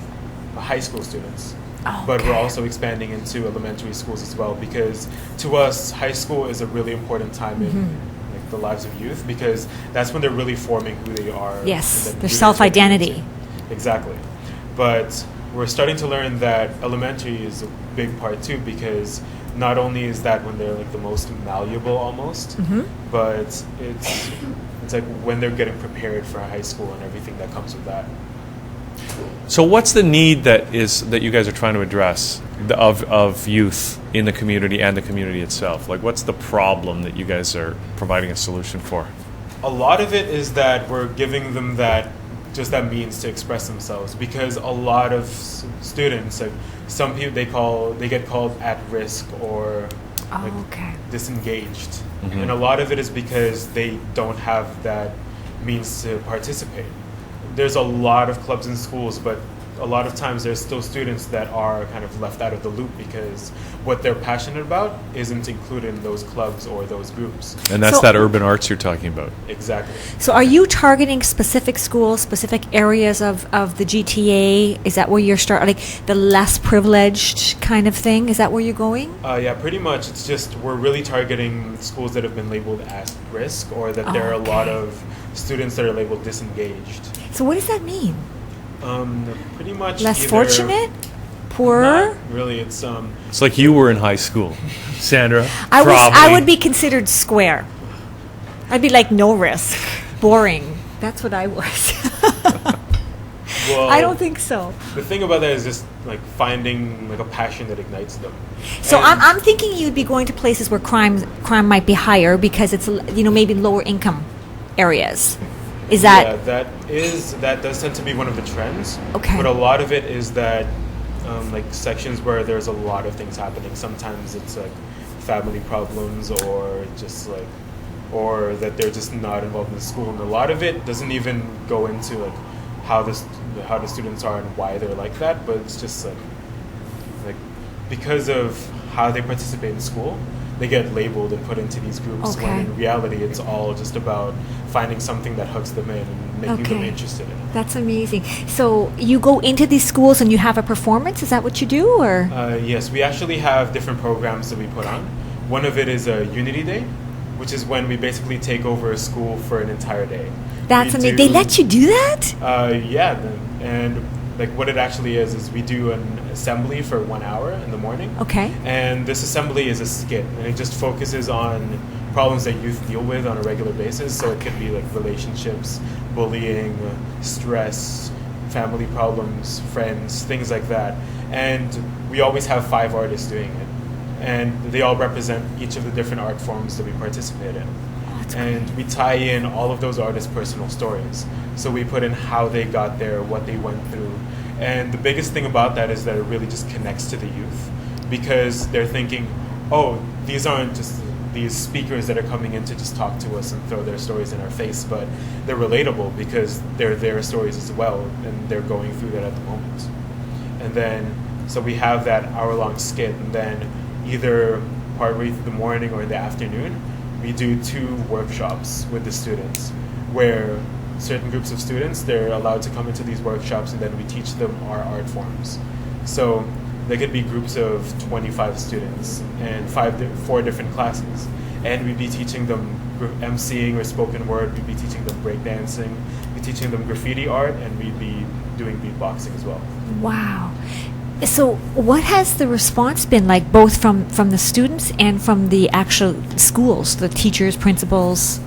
high school students. Oh, But we're okay. also expanding into elementary schools as well, because to us, high school is a really important time in the lives of youth, because that's when they're really forming who they are. Yes, and then their really self-identity. getting into- Exactly. But we're starting to learn that elementary is a big part too, because not only is that when they're the most malleable almost, but it's like when they're getting prepared for high school and everything that comes with that. So what's the need that you guys are trying to address of youth in the community and the community itself? What's the problem that you guys are providing a solution for? A lot of it is that we're giving them that means to express themselves, because a lot of students, some people they get called at risk or Okay. disengaged, and a lot of it is because they don't have that means to participate. There's a lot of clubs in schools, but a lot of times there's still students that are kind of left out of the loop because what they're passionate about isn't included in those clubs or those groups. And that's So- that urban arts you're talking about. Exactly. So are you targeting specific schools, specific areas of the GTA? Is that where you're the less privileged kind of thing? Is that where you're going? Yeah, pretty much. It's just we're really targeting schools that have been labeled at risk, or that there are a lot Okay. of students that are labeled disengaged. So what does that mean? Pretty much Less either- fortunate? Poorer? Not really, it's It's like you were in high school, Sandra. I probably. would be considered square. I'd be like no risk, boring. That's what I was. well, I don't think so. the thing about that is just finding a passion that ignites them. So And- I'm thinking you'd be going to places where crime might be higher because it's maybe lower income areas. Is that Yeah, that does tend to be one of the trends. Okay. But a lot of it is that sections where there's a lot of things happening. Sometimes it's family problems, or just or that they're just not involved in school, and a lot of it doesn't even go into how the students are and why they're like that. But it's just because of how they participate in school, they get labeled and put into these groups, Okay. when in reality it's all just about finding something that hooks them in and making them Okay. interested in it. That's amazing. So you go into these schools and you have a performance? Is that what you do, or? Yes, we actually have different programs that we put on. One of it is a Unity Day, which is when we basically take over a school for an entire day. That's We amazing. do- They let you do that? Yeah, and what it actually is we do an assembly for 1 hour in the morning. Okay. And this assembly is a skit, and it just focuses on problems that youth deal with on a regular basis. So it could be relationships, bullying, stress, family problems, friends, things like that. And we always have 5 artists doing it. And they all represent each of the different art forms that we participate in. And we tie in all of those artists' personal stories. So we put in how they got there, what they went through, And the biggest thing about that is that it really just connects to the youth, because they're thinking, oh, these aren't just these speakers that are coming in to just talk to us and throw their stories in our face, but they're relatable because they're their stories as well, and they're going through that at the moment. And then, so we have that hour-long skit, and then either partway through the morning or in the afternoon, we do 2 workshops with the students, where certain groups of students, they're allowed to come into these workshops, and then we teach them our art forms. So there could be groups of 25 students and 4 different classes. And we'd be teaching them emceeing or spoken word, we'd be teaching them breakdancing, we'd be teaching them graffiti art, and we'd be doing beatboxing as well. Wow. So what has the response been like, both from the students and from the actual schools, the teachers, principals?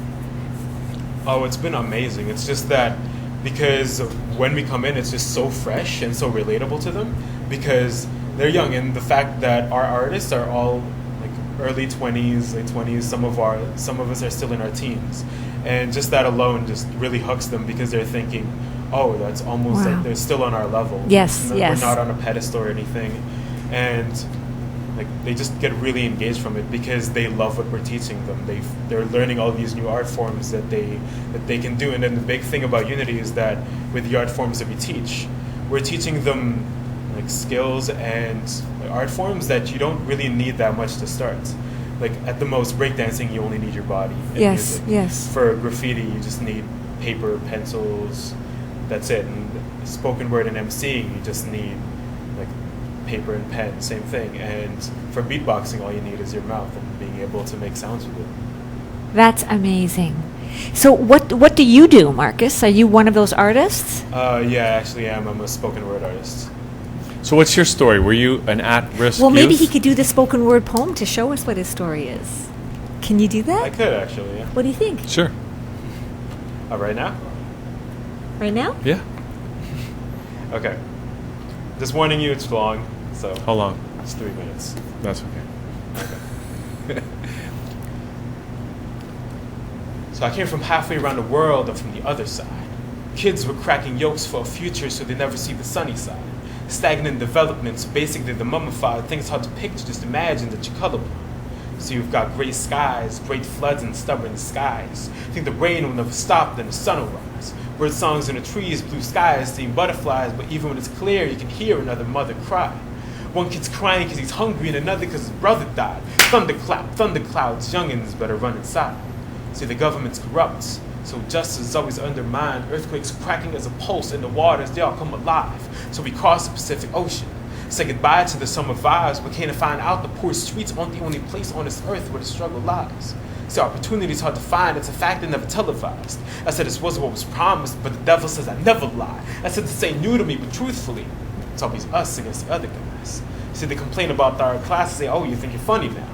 Oh, it's been amazing. It's just that because when we come in, it's just so fresh and so relatable to them, because they're young, and the fact that our artists are all like early 20s, late 20s, some of us are still in our teens, and just that alone just really hooks them, because they're thinking, oh, that's almost Wow. like they're still on our level. Yes, yes. We're not on a pedestal or anything, and like they just get really engaged from it because they love what we're teaching them. They're learning all these new art forms that they can do. And then the big thing about Unity is that with the art forms that we teach, we're teaching them like skills and art forms that you don't really need that much to start. Like at the most, breakdancing, you only need your body. And Yes, music. yes. For graffiti, you just need paper, pencils, that's it. And spoken word and emceeing, you just need like paper and pen, same thing. And for beatboxing, all you need is your mouth and being able to make sounds with it. That's amazing. So what do you do, Marcus? Are you one of those artists? Yeah, I actually am. I'm a spoken word artist. So what's your story? Were you an at-risk Well, maybe youth? he could do the spoken word poem to show us what his story is. Can you do that? I could actually, yeah. What do you think? Sure. Right now? Right now? Yeah. Okay. Just warning you, it's long, so How long? it's 3 minutes. That's okay. So I came from halfway around the world and from the other side. Kids were cracking yolks for a future so they never see the sunny side. Stagnant developments, basically the mummified, things hard to picture, just imagine that you're colorblind. So you've got gray skies, great floods and stubborn skies. Think the rain will never stop, then the sun will rise. Bird songs in the trees, blue skies, seeing butterflies, but even when it's clear, you can hear another mother cry. One kid's crying because he's hungry and another because his brother died. Thunderclap, thunderclouds, youngins better run inside. See, the government's corrupt, so justice is always undermined. Earthquakes cracking as a pulse in the waters, they all come alive. So we cross the Pacific Ocean. Say goodbye to the summer vibes, but can't find out the poor streets aren't the only place on this earth where the struggle lies. See, opportunity's hard to find, it's a fact that never televised. I said this wasn't what was promised, but the devil says I never lie. I said this ain't new to me, but truthfully, it's always us against the other guys. See, they complain about our class, say, oh, you think you're funny now.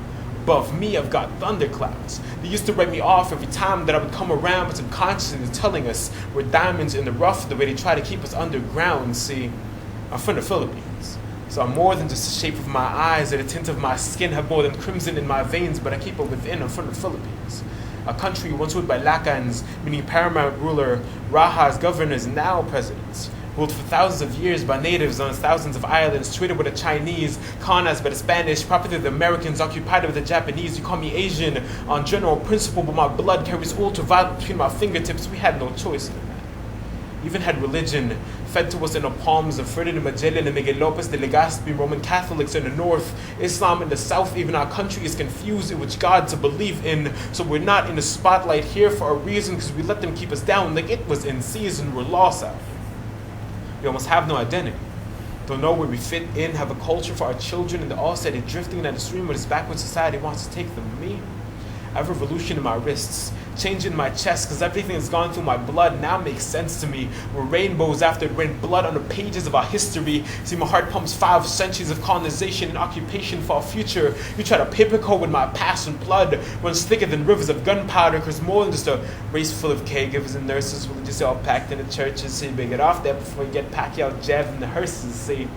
Above me, I've got thunderclouds. They used to write me off every time that I would come around, but subconsciously they're telling us we're diamonds in the rough, the way they try to keep us underground. See, I'm from the Philippines, so I'm more than just the shape of my eyes or the tint of my skin, have more than crimson in my veins, but I keep it within. I'm from the Philippines, a country once ruled by Lacans, meaning paramount ruler, Rajas, governors, now presidents. Ruled for thousands of years by natives on thousands of islands, traded with the Chinese, colonized by the Spanish, property of the Americans, occupied by the Japanese. You call me Asian on general principle, but my blood carries ultraviolet between my fingertips. We had no choice in that. Even had religion fed to us in the palms of Ferdinand Magellan and Miguel Lopez de Legazpi, Roman Catholics in the north, Islam in the south. Even our country is confused in which God to believe in. So we're not in the spotlight here for a reason, because we let them keep us down like it was in season. We're lost out here. We almost have no identity. Don't know where we fit in, have a culture for our children, and they're all steady drifting down the stream where this backward society wants to take them. Me, I have revolution in my wrists, change in my chest, because everything that's gone through my blood now makes sense to me. We're rainbows after it rained blood on the pages of our history. See, my heart pumps 5 centuries of colonization and occupation for our future. You try to paper coat with my past and blood runs thicker than rivers of gunpowder, because more than just a race full of caregivers and nurses, we're just all packed in the churches. So you better get off there before you get Pacquiao jabbed in the hearses. See,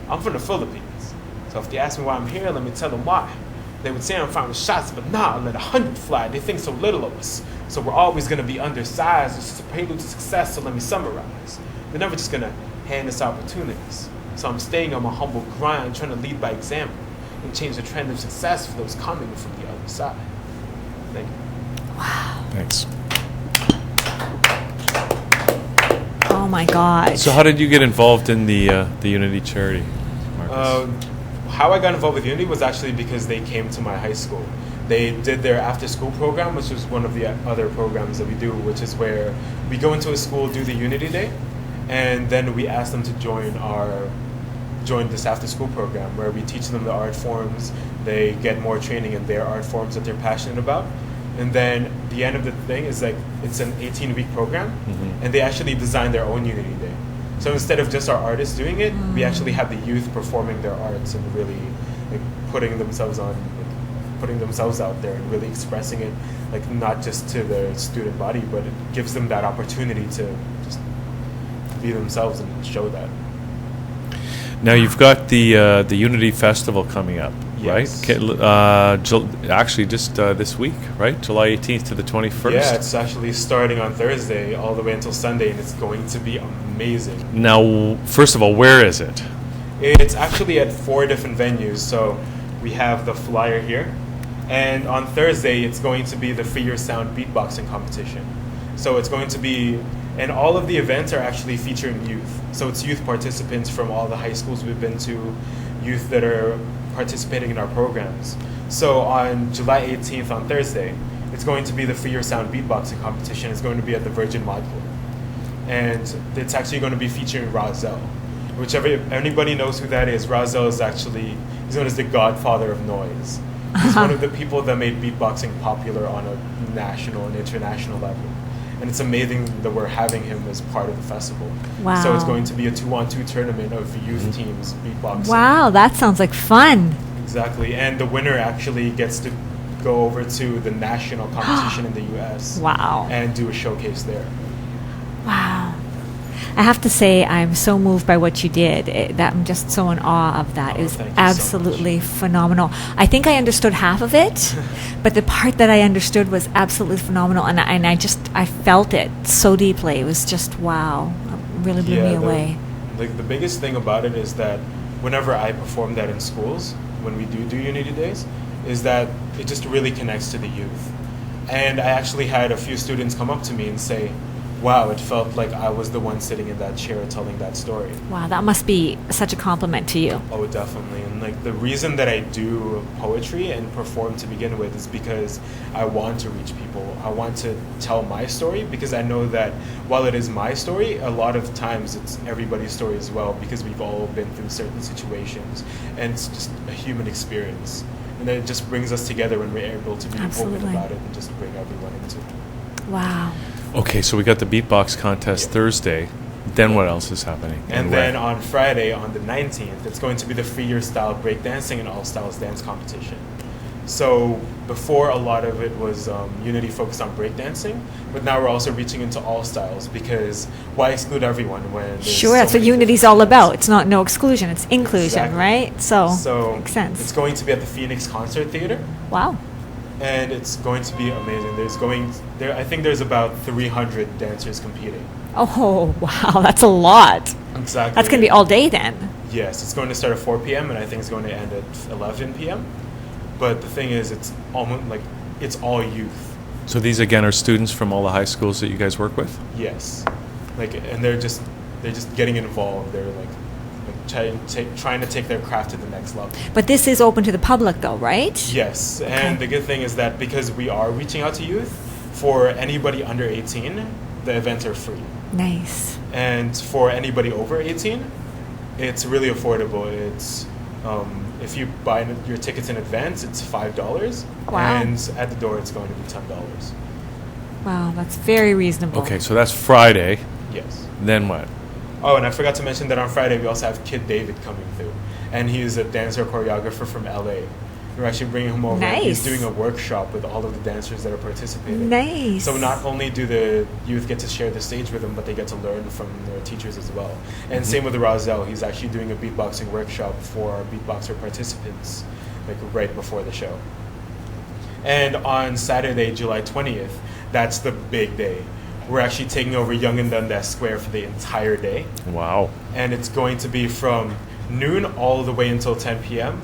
I'm from the Philippines, so if they ask me why I'm here, let me tell them why. They would say I'm fine with shots, but nah, let 100 fly. They think so little of us, so we're always gonna be undersized. It's just a prelude to success, so let me summarize. They're never just gonna hand us opportunities. So I'm staying on my humble grind, trying to lead by example and change the trend of success for those coming from the other side. Thank you. Thanks. Oh my God. So how did you get involved in the Unity charity, Marcus? How I got involved with Unity was actually because they came to my high school. They did their after-school program, which was one of the other programs that we do, which is where we go into a school, do the Unity Day, and then we ask them to join this after-school program where we teach them the art forms. They get more training in their art forms that they're passionate about. And then the end of the thing is like it's an 18-week program, and they actually design their own Unity Day. So instead of just our artists doing it, we actually have the youth performing their arts and really like putting themselves out there and really expressing it, like not just to the student body, but it gives them that opportunity to just be themselves and show that. Now you've got the Unity Festival coming up, Yes. right? Actually, just this week, right? July 18th to the 21st. Yeah, it's actually starting on Thursday all the way until Sunday, and it's going to be amazing. Now, first of all, where is it? It's actually at 4 different venues. So we have the flyer here, and on Thursday it's going to be the Free Your Sound beatboxing competition. So it's going to be, and all of the events are actually featuring youth. So it's youth participants from all the high schools we've been to, youth that are participating in our programs. So on July 18th, on Thursday, it's going to be the Free Your Sound beatboxing competition. It's going to be at the Virgin Modular. And it's actually going to be featuring Razel. Anybody knows who that is. Razel is actually, he's known as the godfather of noise. He's one of the people that made beatboxing popular on a national and international level. And it's amazing that we're having him as part of the festival. Wow. So it's going to be a 2-on-2 tournament of youth teams beatboxing. Wow, that sounds like fun. Exactly. And the winner actually gets to go over to the national competition in the US. Wow. And do a showcase there. Wow. I have to say, I'm so moved by what you did. I'm just so in awe of that. It was thank you so absolutely phenomenal. I think I understood half of it, but the part that I understood was absolutely phenomenal, and I felt it so deeply. It was just wow. It really blew me away. The biggest thing about it is that whenever I perform that in schools, when we do Unity Days, is that it just really connects to the youth. And I actually had a few students come up to me and say, wow, it felt like I was the one sitting in that chair telling that story. Wow, that must be such a compliment to you. Oh, definitely. And like the reason that I do poetry and perform to begin with is because I want to reach people. I want to tell my story because I know that while it is my story, a lot of times it's everybody's story as well because we've all been through certain situations and it's just a human experience. And then it just brings us together when we're able to be open about it and just bring everyone into it. Wow. Okay, so we got the beatbox contest Thursday. Then what else is happening? And then on Friday, on the 19th, it's going to be the Free Your Style breakdancing and all styles dance competition. So before, a lot of it was Unity focused on breakdancing, but now we're also reaching into all styles because why exclude everyone when there's Sure, that's so what many Unity's different all about. styles? It's not no exclusion, it's inclusion, Exactly. right? So makes It's sense. going to be at the Phoenix Concert Theater. Wow. And it's going to be amazing. I think there's about 300 dancers competing. Oh, wow, that's a lot. Exactly. That's going to be all day then. Yes, it's going to start at 4 p.m. and I think it's going to end at 11 p.m. But the thing is, it's almost like it's all youth. So these again are students from all the high schools that you guys work with? Yes, and they're just getting involved. They're trying to take their craft to the next level. But this is open to the public though, right? Yes, and the good thing is that because we are reaching out to youth, for anybody under 18, the events are free. Nice. And for anybody over 18, it's really affordable. It's if you buy your tickets in advance, it's $5. Wow. And at the door, it's going to be $10. Wow, that's very reasonable. Okay, so that's Friday. Yes. Then what? Oh, and I forgot to mention that on Friday we also have Kid David coming through, and he's a dancer choreographer from LA. We're actually bringing him over. Nice. He's doing a workshop with all of the dancers that are participating. Nice. So not only do the youth get to share the stage with him, but they get to learn from their teachers as well. And same with Razel. He's actually doing a beatboxing workshop for our beatboxer participants, right before the show. And on Saturday, July 20th, that's the big day, we're actually taking over Yonge and Dundas Square for the entire day. Wow. And it's going to be from noon all the way until 10 p.m.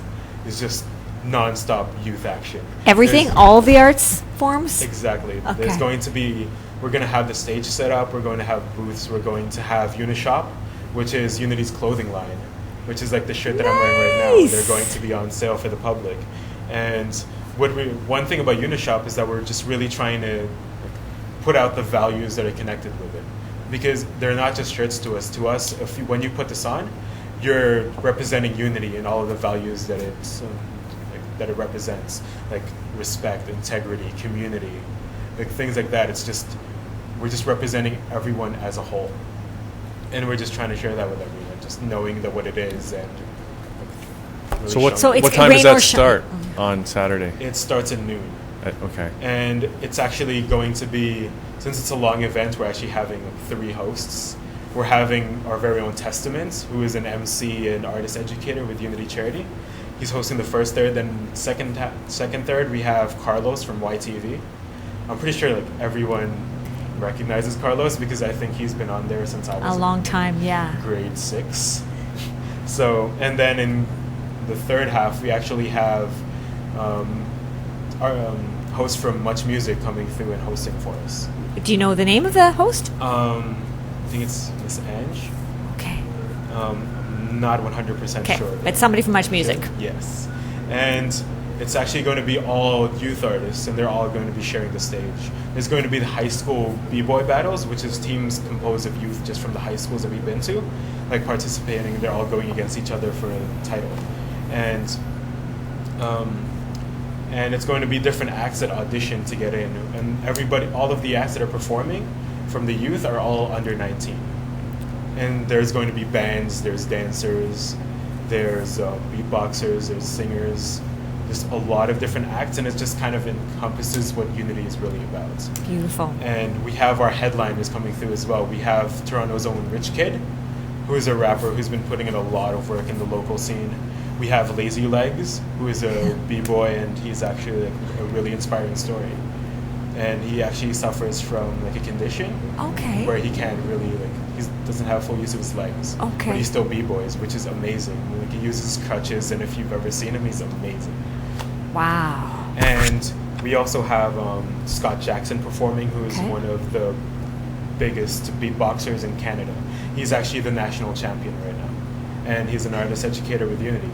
It's just non-stop youth action. Everything, There's- all the arts forms? Exactly. Okay. There's going to be, we're going to have the stage set up, we're going to have booths, we're going to have Unishop, which is Unity's clothing line, which is like the shirt that I'm wearing right now. Nice. They're going to be on sale for the public. And one thing about Unishop is that we're just really trying to put out the values that are connected with it. Because they're not just shirts to us. To us, when you put this on, you're representing unity and all of the values that that it represents, like respect, integrity, community, like things like that. It's just, we're just representing everyone as a whole, and we're just trying to share that with everyone, just knowing that what it is and. Really So what? showing So it's what time does rain or that shine. start on Saturday? It starts at noon. Okay. And it's actually going to be, since it's a long event, we're actually having 3 hosts. We're having our very own Testament, who is an MC and artist educator with Unity Charity. He's hosting the first third. Then second third, we have Carlos from YTV. I'm pretty sure like everyone recognizes Carlos because I think he's been on there since I was A long time, yeah. in grade 6. So, and then in the third half, we actually have our host from Much Music coming through and hosting for us. Do you know the name of the host? I think it's Miss Ange. Okay. I'm not 100% Okay. sure. It's somebody from Much Music. Yes. And it's actually going to be all youth artists, and they're all going to be sharing the stage. There's going to be the high school b-boy battles, which is teams composed of youth just from the high schools that we've been to, like participating. They're all going against each other for a title. And it's going to be different acts that audition to get in. And everybody, all of the acts that are performing from the youth are all under 19. And there's going to be bands, there's dancers, there's beatboxers, there's singers. There's a lot of different acts, and it just kind of encompasses what Unity is really about. Beautiful. And we have our headliners coming through as well. We have Toronto's own Rich Kid, who is a rapper who's been putting in a lot of work in the local scene. We have Lazy Legs, who is a b-boy, and he's actually like a really inspiring story. And he actually suffers from like a condition Okay. where he can't really he doesn't have full use of his legs. Okay. But he still b-boys, which is amazing. Like he uses crutches, and if you've ever seen him, he's amazing. Wow. And we also have Scott Jackson performing, who is Okay. one of the biggest beatboxers in Canada. He's actually the national champion right now. And he's an artist educator with Unity,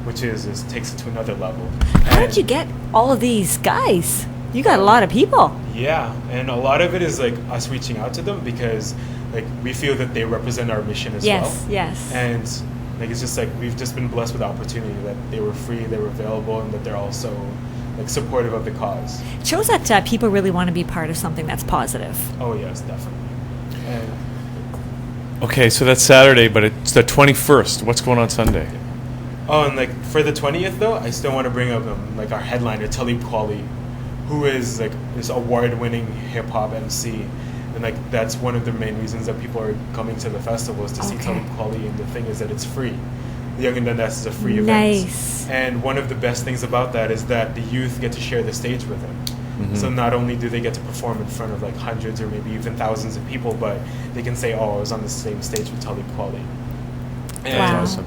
which takes it to another level. How And- did you get all of these guys? You got a lot of people. Yeah, and a lot of it is like us reaching out to them because like we feel that they represent our mission as well. Yes, yes. And like it's just like we've just been blessed with the opportunity that they were free, they were available, and that they're also like supportive of the cause. It shows that people really want to be part of something that's positive. Oh yes, definitely. And Okay, so that's Saturday, but it's the 21st. What's going on Sunday? oh, and like for the 20th though, I still want to bring up like our headliner Talib Kweli, who is like this award-winning hip hop MC. And like that's one of the main reasons that people are coming to the festival is to see Okay. Talib Kweli. And the thing is that it's free. The Young and Dundas is a free event. Nice. And one of the best things about that is that the youth get to share the stage with him. So not only do they get to perform in front of like hundreds or maybe even thousands of people, but they can say, "Oh, I was on the same stage with Talib Kweli." And- Wow. Awesome.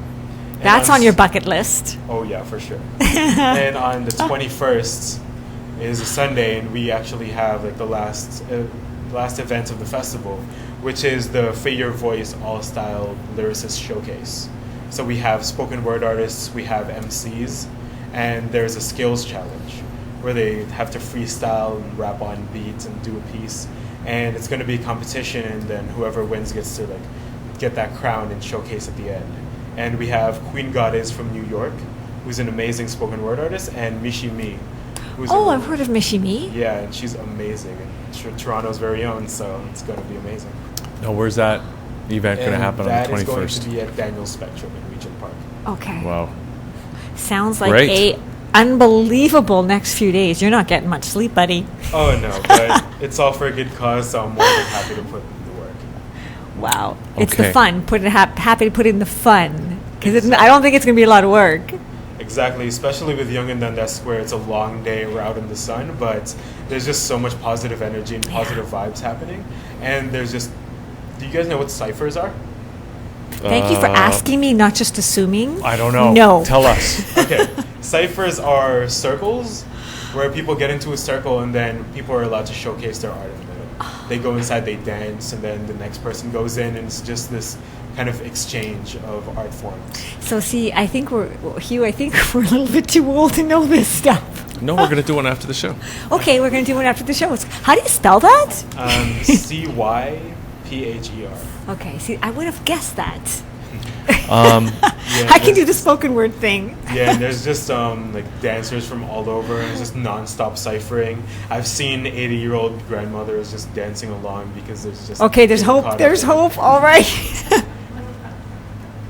and That's on s- your bucket list. Oh yeah, for sure. And on the 21st is a Sunday, and we actually have like the last event of the festival, which is the Free Your Voice All Style Lyricist Showcase. So we have spoken word artists, we have MCs, and there's a skills challenge where they have to freestyle and rap on beats and do a piece. And it's going to be a competition, and then whoever wins gets to like get that crown and showcase at the end. And we have Queen Goddess from New York, who's an amazing spoken word artist, and Mishi Mi, who's Oh, a- I've heard of Mishimi. yeah, and she's amazing. And Toronto's very own, so it's going to be amazing. Now, where's that event going to And happen on that the is going 21st? to be at Daniel Spectrum in Regent Park. Okay. Wow. Sounds like Great. a unbelievable next few days. You're not getting much sleep, buddy. Oh no, but it's all for a good cause, so I'm more than happy to put in the work. Wow. It's the Okay. fun. Happy to put in the fun. Because I don't think it's going to be a lot of work. Exactly, especially with Yonge and Dundas Square, it's a long day. We're out in the sun, but there's just so much positive energy and positive vibes happening. And there's just, do you guys know what ciphers are? Thank you for asking me, not just assuming. I don't know. No. Tell us. Okay, ciphers are circles where people get into a circle and then people are allowed to showcase their art in the middle. They go inside, they dance, and then the next person goes in, and it's just this kind of exchange of art forms. So see, Hugh, I think we're a little bit too old to know this stuff. No, we're going to do one after the show. Okay, we're going to do one after the show. How do you spell that? Cypher. Okay, see, I would have guessed that. Yeah, I can do the spoken word thing. Yeah, and there's just like dancers from all over, and it's just non-stop ciphering. I've seen 80-year-old grandmothers just dancing along because there's just There's hope. There's hope. All right.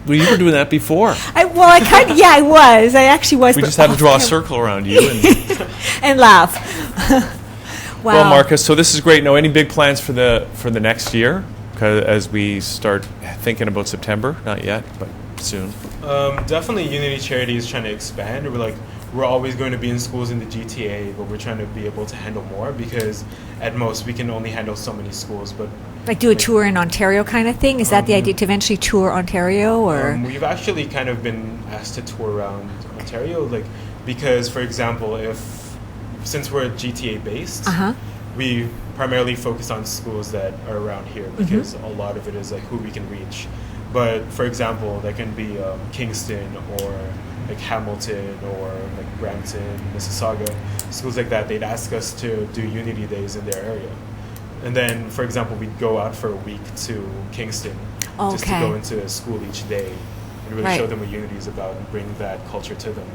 Well, you were doing that before. I was. I actually was. We just had to draw a circle around you. And laugh. Wow. Well, Marcus, so this is great. Now, any big plans for the next year? As we start thinking about September, not yet, but soon. Definitely, Unity Charity is trying to expand. We're always going to be in schools in the GTA, but we're trying to be able to handle more because at most we can only handle so many schools. But like do a tour in Ontario kind of thing? Is that the idea, to eventually tour Ontario, or? We've actually kind of been asked to tour around Ontario, because, for example, since we're GTA based, we primarily focus on schools that are around here because a lot of it is like who we can reach. But for example, that can be Kingston or like Hamilton or like Brampton, Mississauga, schools like that. They'd ask us to do Unity Days in their area. And then, for example, we'd go out for a week to Kingston just to go into a school each day and really show them what Unity is about and bring that culture to them.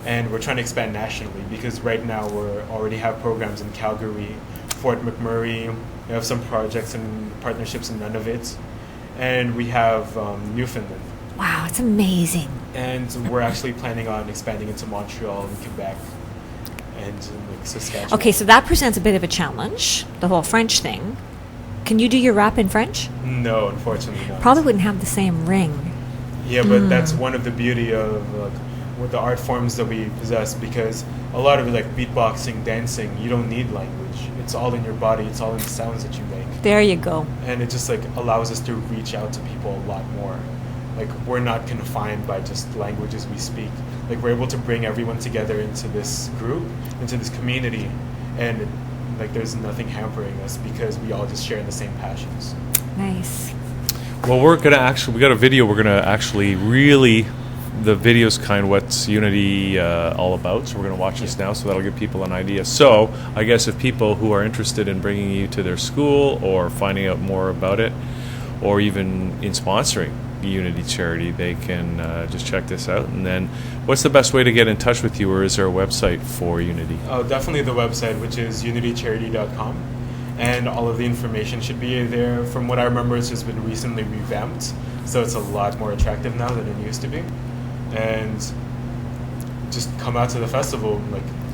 And we're trying to expand nationally because right now we already have programs in Calgary, Fort McMurray. We have some projects and partnerships in Nunavut, and we have Newfoundland. Wow, it's amazing. And we're actually planning on expanding into Montreal and Quebec and Saskatchewan. Okay, so that presents a bit of a challenge, the whole French thing. Can you do your rap in French? No, unfortunately not. Probably wouldn't have the same ring. Yeah, but that's one of the beauty of with the art forms that we possess, because a lot of it, like beatboxing, dancing, you don't need language. It's all in your body. It's all in the sounds that you make. There you go. And it just allows us to reach out to people a lot more. We're not confined by just languages we speak. We're able to bring everyone together into this group, into this community, and there's nothing hampering us because we all just share the same passions. Nice. Well, we got a video. We're gonna actually the video's kind of what's Unity all about. So we're gonna watch this now, so that'll give people an idea. So I guess if people who are interested in bringing you to their school or finding out more about it, or even in sponsoring Unity Charity, they can just check this out. And then what's the best way to get in touch with you, or is there a website for Unity? Oh, definitely the website, which is unitycharity.com, and all of the information should be there. From what I remember, it's just been recently revamped, so it's a lot more attractive now than it used to be. And just come out to the festival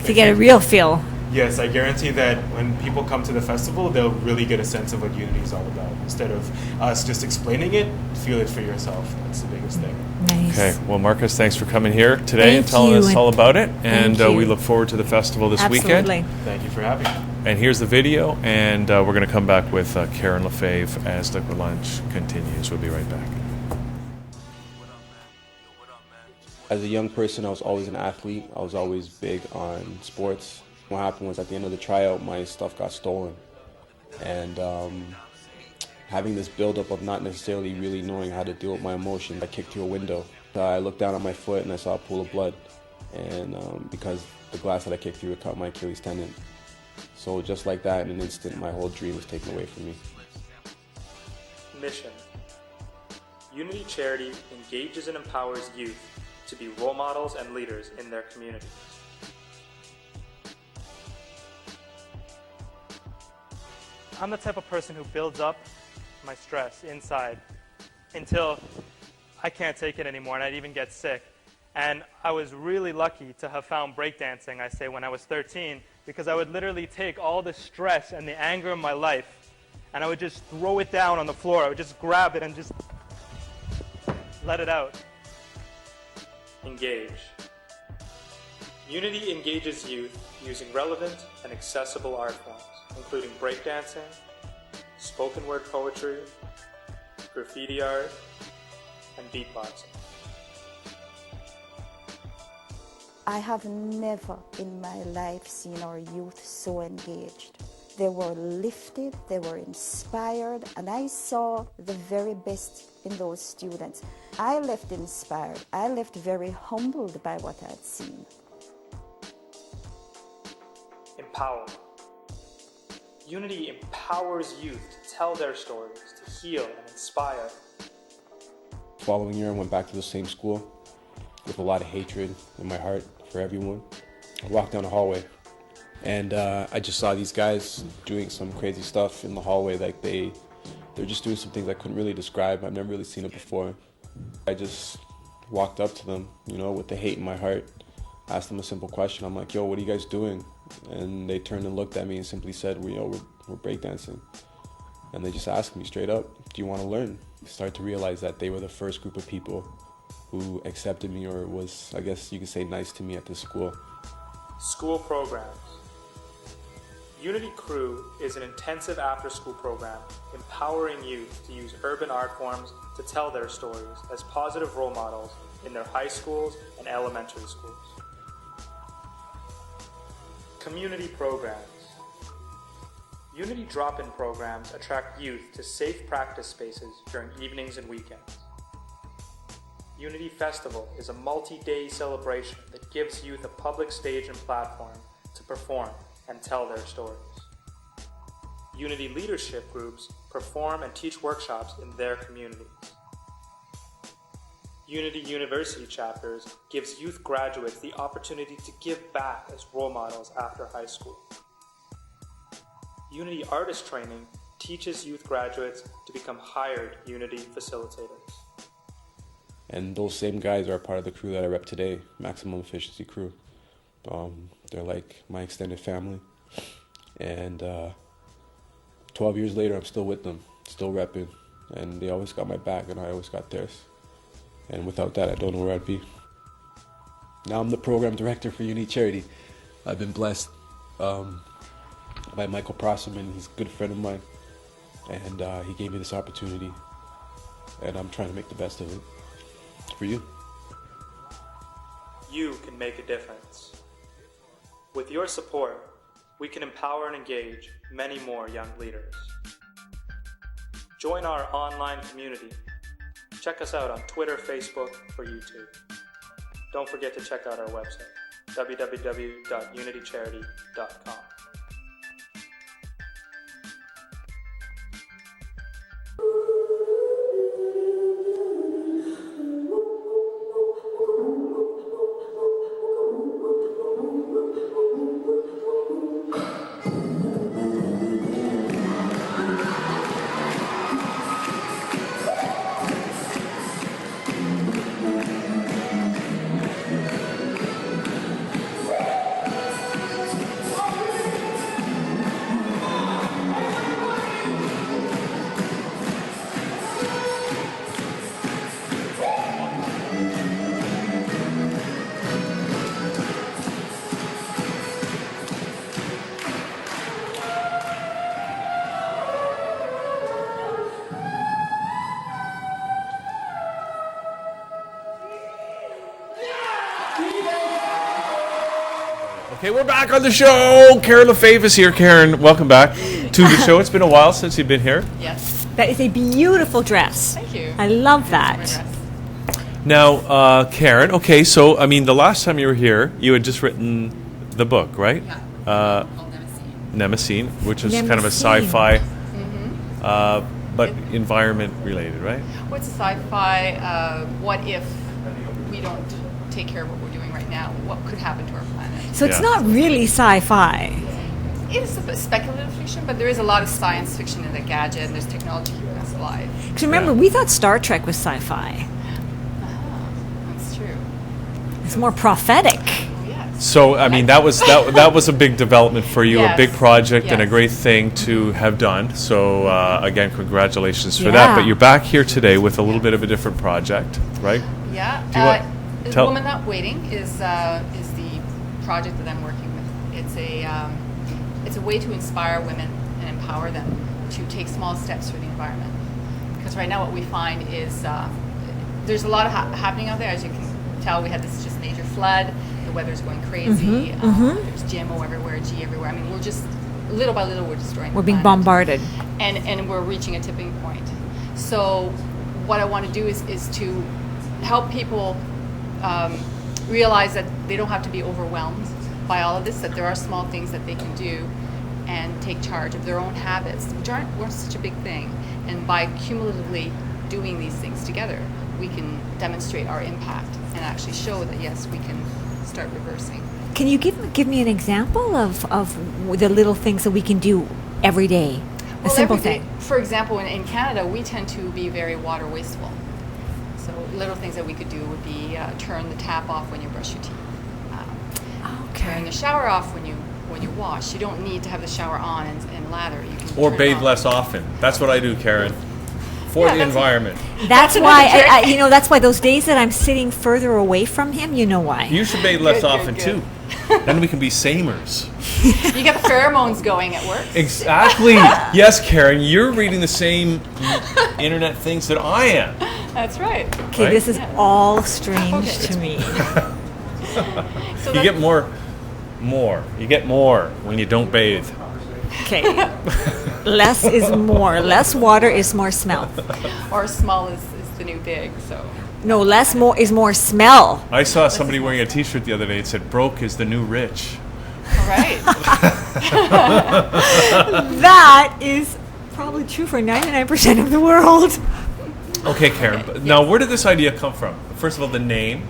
to get a real feel. Yes, I guarantee that when people come to the festival, they'll really get a sense of what Unity is all about. Instead of us just explaining it, feel it for yourself. That's the biggest thing. Nice. Okay, well, Marcus, thanks for coming here today and telling us all about it. And we look forward to the festival this weekend. Thank you for having me. And here's the video, and we're going to come back with Karen Lefebvre as Liquid Lunch continues. We'll be right back. As a young person, I was always an athlete. I was always big on sports. What happened was at the end of the tryout, my stuff got stolen. And having this buildup of not necessarily really knowing how to deal with my emotions, I kicked through a window. I looked down at my foot and I saw a pool of blood. And because the glass that I kicked through, it caught my Achilles tendon. So just like that, in an instant, my whole dream was taken away from me. Mission. Unity Charity engages and empowers youth to be role models and leaders in their community. I'm the type of person who builds up my stress inside until I can't take it anymore and I'd even get sick. And I was really lucky to have found breakdancing, I say, when I was 13, because I would literally take all the stress and the anger in my life and I would just throw it down on the floor. I would just grab it and just let it out. Engage. Unity engages youth using relevant and accessible art forms, including breakdancing, spoken word poetry, graffiti art, and beatboxing. I have never in my life seen our youth so engaged. They were lifted, they were inspired, and I saw the very best in those students. I left inspired. I left very humbled by what I had seen. Empower. Unity empowers youth to tell their stories, to heal and inspire. Following year, I went back to the same school with a lot of hatred in my heart for everyone. I walked down the hallway, and I just saw these guys doing some crazy stuff in the hallway. Like they're just doing some things I couldn't really describe. I've never really seen it before. I just walked up to them, you know, with the hate in my heart, asked them a simple question. I'm like, yo, what are you guys doing? And they turned and looked at me and simply said, we're breakdancing. And they just asked me straight up, do you want to learn? I started to realize that they were the first group of people who accepted me, or was, I guess you could say, nice to me at this school. School programs. Unity Crew is an intensive after-school program empowering youth to use urban art forms to tell their stories as positive role models in their high schools and elementary schools. Community programs. Unity drop-in programs attract youth to safe practice spaces during evenings and weekends. Unity Festival is a multi-day celebration that gives youth a public stage and platform to perform and tell their stories. Unity leadership groups perform and teach workshops in their communities. Unity University chapters gives youth graduates the opportunity to give back as role models after high school. Unity Artist Training teaches youth graduates to become hired Unity facilitators. And those same guys are a part of the crew that I rep today, Maximum Efficiency Crew. They're like my extended family. And 12 years later, I'm still with them, still repping. And they always got my back, and I always got theirs. And without that, I don't know where I'd be. Now I'm the program director for Unity Charity. I've been blessed by Michael Prosserman. He's a good friend of mine. And he gave me this opportunity. And I'm trying to make the best of it. For you. You can make a difference. With your support, we can empower and engage many more young leaders. Join our online community. Check us out on Twitter, Facebook, or YouTube. Don't forget to check out our website, www.unitycharity.com. Okay, we're back on the show. Karen Lefebvre is here. Karen, welcome back to the show. It's been a while since you've been here. Yes. That is a beautiful dress. Thank you. I love that. Now, Karen, okay, so, I mean, the last time you were here, you had just written the book, right? Yeah. Called Nemesine, which is kind of a sci-fi, but environment related, right? What's sci-fi? What if we don't take care of what we're doing right now? What could happen to our planet? So it's not really sci-fi. It is a bit speculative fiction, but there is a lot of science fiction in the gadget, and there's technology keeping us alive. Because remember, we thought Star Trek was sci-fi. That's true. It's more prophetic. So, I mean, that was a big development for you, Yes. a big project and a Yes. great thing to have done. So, again, congratulations for Yeah. that. But you're back here today with a little bit of a different project, right? Yeah. Do you want The tell? Woman Not Waiting is the project that I'm working with. It's a way to inspire women and empower them to take small steps for the environment. Because right now what we find is there's a lot of happening out there. As you can tell, we had this just major flood. The weather's going crazy. There's GMO everywhere, G everywhere. I mean, we're just, little by little, we're destroying the We're being planet. bombarded. And we're reaching a tipping point. So what I want to do is to help people realize that they don't have to be overwhelmed by all of this, that there are small things that they can do and take charge of their own habits, which weren't such a big thing. And by cumulatively doing these things together, we can demonstrate our impact and actually show that, yes, we can start reversing. Can you give me an example of the little things that we can do every day? A simple every day, thing. for example, in Canada, we tend to be very water wasteful. So little things that we could do would be turn the tap off when you brush your teeth. Turn the shower off when you wash. You don't need to have the shower on and lather. You can Or turn it bathe off. less often. That's what I do, Karen. For the environment. That's why that's why those days that I'm sitting further away from him, you know why. You should bathe less Good, often good. too. Then we can be samers. You get the pheromones going at work. Exactly. Yes, Karen, you're reading the same internet things that I am. That's right. Okay, Right? this is all strange to me. So You get more. You get more when you don't bathe. Okay. Less is more. Less water is more smell. Or small is the new big. So No, less more is more smell. I saw somebody wearing a T-shirt the other day. It said, "Broke is the new rich." all right. That is probably true for 99% of the world. Okay, Karen. but Now, where did this idea come from? First of all, the name.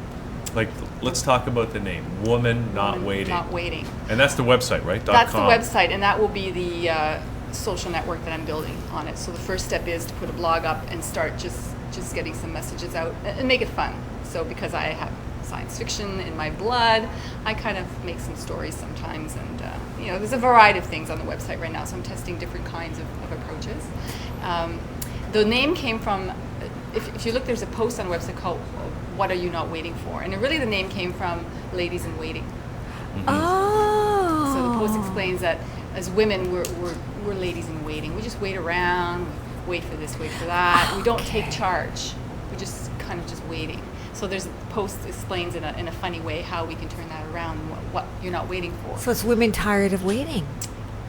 Like, let's talk about the name. Woman Not Waiting. Not waiting. And that's the website, right? That's .com. the website, and that will be the social network that I'm building on it. So the first step is to put a blog up and start just getting some messages out and make it fun. So because I have science fiction in my blood, I kind of make some stories sometimes, and there's a variety of things on the website right now. So I'm testing different kinds of approaches. The name came from, if you look, there's a post on the website called "What Are You Not Waiting For?" And really the name came from Ladies in Waiting. Oh. So the post explains that as women, we're ladies in waiting. We just wait around, we wait for this, wait for that. We don't take charge. We're just kind of just waiting. So there's the post explains in a funny way how we can turn that around and what you're not waiting for. So it's women tired of waiting.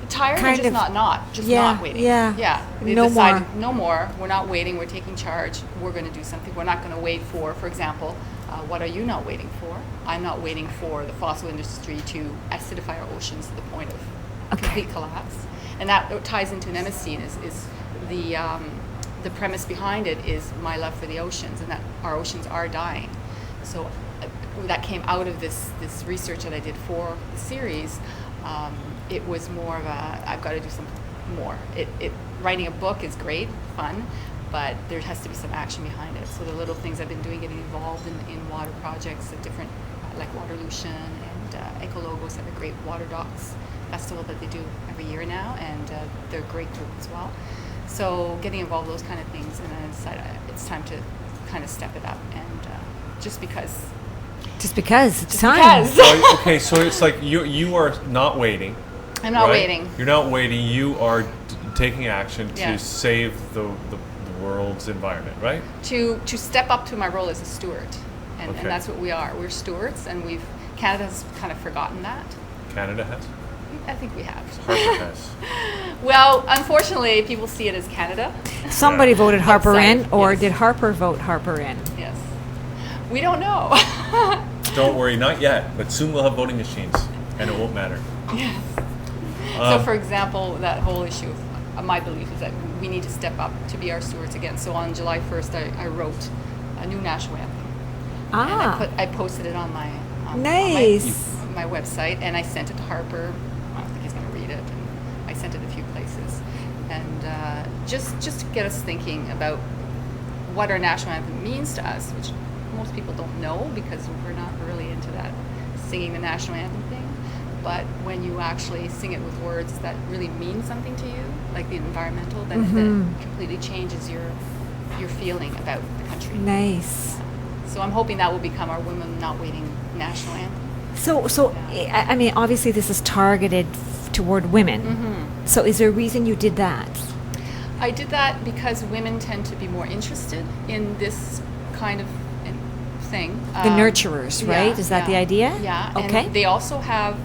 Tired kind or just of- not waiting. Yeah. They No decided, more. no more. We're not waiting. We're taking charge. We're going to do something. We're not going to wait for example, what are you not waiting for? I'm not waiting for the fossil industry to acidify our oceans to the point of complete collapse. And that ties into Nemesine is the premise behind it is my love for the oceans and that our oceans are dying. So that came out of this research that I did for the series. It was more of I've got to do something more. Writing a book is great, fun, but there has to be some action behind it. So the little things I've been doing, getting involved in water projects at different, like Waterlution and Ecologos have a great water docs festival that they do every year now, and they're a great group as well. So getting involved in those kind of things, and then I decided it's time to kind of step it up, and just because it's time. Okay, so it's like you are not waiting. I'm not right? waiting. You're not waiting. You are taking action to Yeah. save the world's environment, right? To step up to my role as a steward, and Okay. that's what we are. We're stewards, and Canada has kind of forgotten that. Canada has. I think we have. Harper has. Well, unfortunately, people see it as Canada. Somebody voted Harper in, Outside, or yes. did Harper vote Harper in? Yes. We don't know. Don't worry, not yet, but soon we'll have voting machines, and it won't matter. Yes. So, for example, that whole issue of my belief is that we need to step up to be our stewards again. So on July 1st, I wrote a new national anthem. And I posted it on my Nice. on my website, and I sent it to Harper. I don't think he's going to read it. And I sent it a few places, and just to get us thinking about what our national anthem means to us, which most people don't know because we're not really into that singing the national anthem thing. But when you actually sing it with words that really mean something to you, like the environmental, then it completely changes your feeling about the country. Nice. So I'm hoping that will become our Women Not Waiting national anthem. So I mean, obviously this is targeted toward women. Mm-hmm. So is there a reason you did that? I did that because women tend to be more interested in this kind of thing. The nurturers, right? Yeah, Is that the yeah, idea? Yeah. Okay. And they also have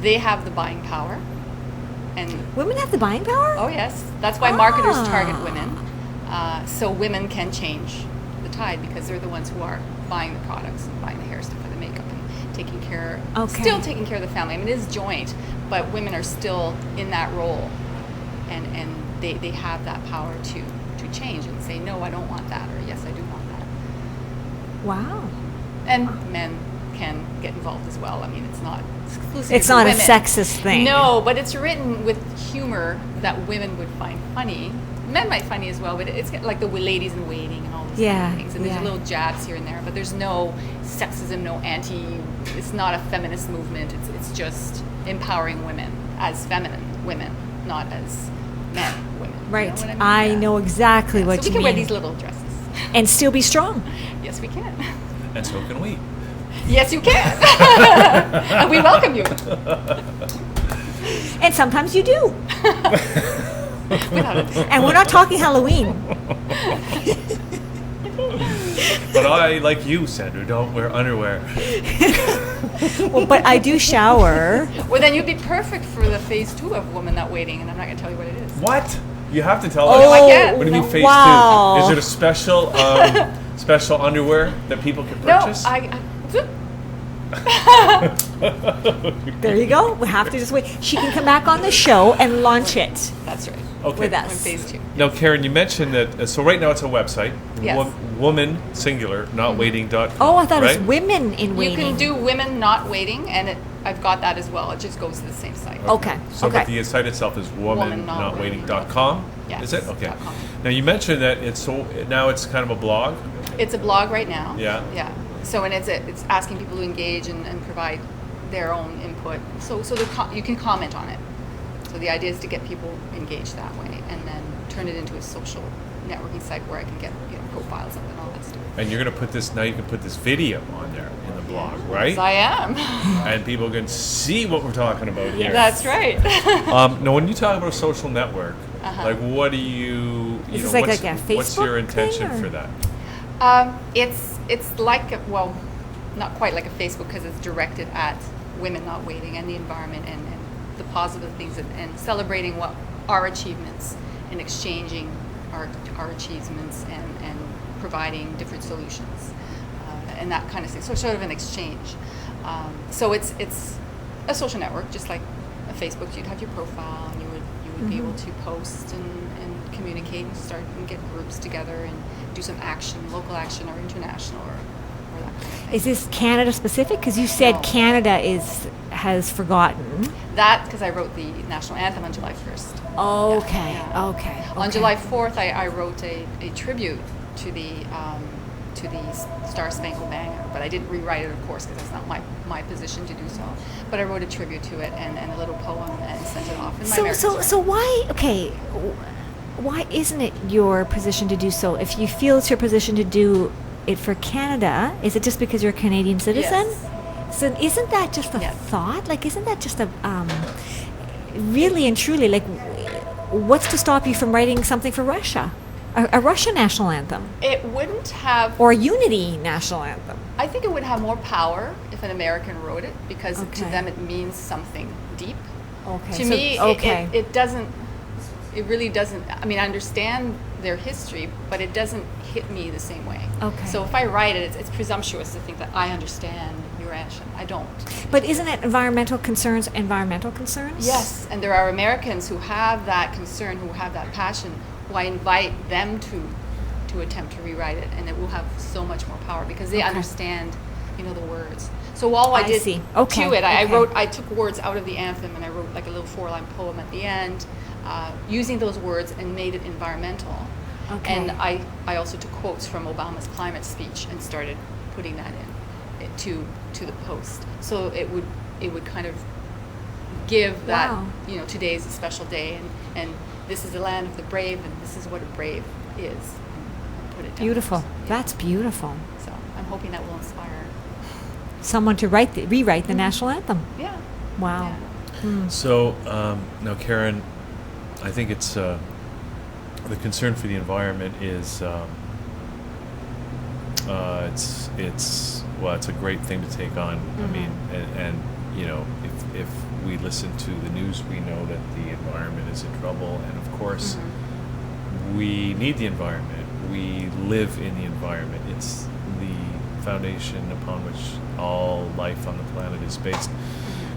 the buying power. And women have the buying power? Oh yes, that's why marketers target women. So women can change the tide because they're the ones who are buying the products and buying the hair stuff and the makeup and taking care, still taking care of the family. I mean, it is joint, but women are still in that role, and they have that power to change and say, no, I don't want that, or yes, I do want that. Wow. And men can get involved as well. I mean, it's not exclusively It's not women. a sexist thing. No, but it's written with humor that women would find funny. Men might find funny as well, but it's like the ladies in waiting and all those kind of things. And there's little jabs here and there, but there's no sexism, no it's not a feminist movement. It's just empowering women as feminine women, not as men women. Right. You know what I mean? I know exactly what so you we can mean. wear these little dresses. And still be strong. Yes, we can. And so can we. Yes, you can. And we welcome you. And sometimes you do. And we're not talking Halloween. But I, like you, Sandra, don't wear underwear. Well, but I do shower. Well, then you'd be perfect for the phase 2 of Woman Not Waiting, and I'm not going to tell you what it is. What? You have to tell Oh, us. no, I can't. What do you mean phase 2? Is it a special special underwear that people can purchase? There you go. We have to just wait. She can come back on the show and launch it. That's right. Okay. With us. In phase 2. Now, Karen, you mentioned that, so right now it's a website. Yes. Woman, singular, notwaiting.com. Oh, I thought right? it was women in You waiting. can do Women Not Waiting, and I've got that as well. It just goes to the same site. Okay. So but the site itself is womannotwaiting.com. Yes. Is it? Okay. .com. Now, you mentioned that now it's kind of a blog. It's a blog right now. Yeah. Yeah. So, and it's asking people to engage and provide their own input. So you can comment on it. So the idea is to get people engaged that way, and then turn it into a social networking site where I can get profiles up and all that stuff. And you're going to put this, now you can put this video on there in the blog, right? Yes, I am. And people can see what we're talking about here. That's right. Now, when you talk about a social network, like what do you Is this know, like a Facebook what's your intention thing, or? for that? It's like, well, not quite like a Facebook, because it's directed at women not waiting and the environment and the positive things and celebrating what our achievements and exchanging our achievements and providing different solutions and that kind of thing. So sort of an exchange. So it's a social network, just like a Facebook. You'd have your profile, and you would be able to post and communicate and start and get groups together and do some action, local action or international or that kind of thing. Is this Canada specific? Because you said No. Canada has forgotten. That because I wrote the national anthem on July 1st. Okay. Yeah. Okay. On July 4th, I wrote a tribute to the Star Spangled Banner, but I didn't rewrite it, of course, because that's not my position to do so. But I wrote a tribute to it and a little poem and sent it off. In my American Star. So why? Okay. Why isn't it your position to do so? If you feel it's your position to do it for Canada, is it just because you're a Canadian citizen? Yes. So isn't that just a thought? Like, isn't that just a really and truly, like, what's to stop you from writing something for Russia? A Russian national anthem? It wouldn't have... Or a unity national anthem? I think it would have more power if an American wrote it, because to them it means something deep. Okay. To me, it doesn't... It really doesn't... I mean, I understand their history, but it doesn't hit me the same way. Okay. So if I write it, it's presumptuous to think that I understand Eurasian. I don't. But isn't it environmental concerns? Yes, and there are Americans who have that concern, who have that passion, who I invite them to attempt to rewrite it, and it will have so much more power because they understand, the words. So all I did see. to it, I took words out of the anthem and I wrote like a little 4-line poem at the end, using those words and made it environmental. Okay. And I also took quotes from Obama's climate speech and started putting that in to the post. So it would kind of give that, today's a special day and this is the land of the brave and this is what a brave is. And put it down. Beautiful. That's beautiful. So I'm hoping that will inspire. someone to rewrite the national anthem. Yeah. Wow. So now, Karen, I think it's the concern for the environment is it's a great thing to take on. I mean, and you know, if we listen to the news, we know that the environment is in trouble, and of course, we need the environment. We live in the environment. It's the foundation upon which all life on the planet is based.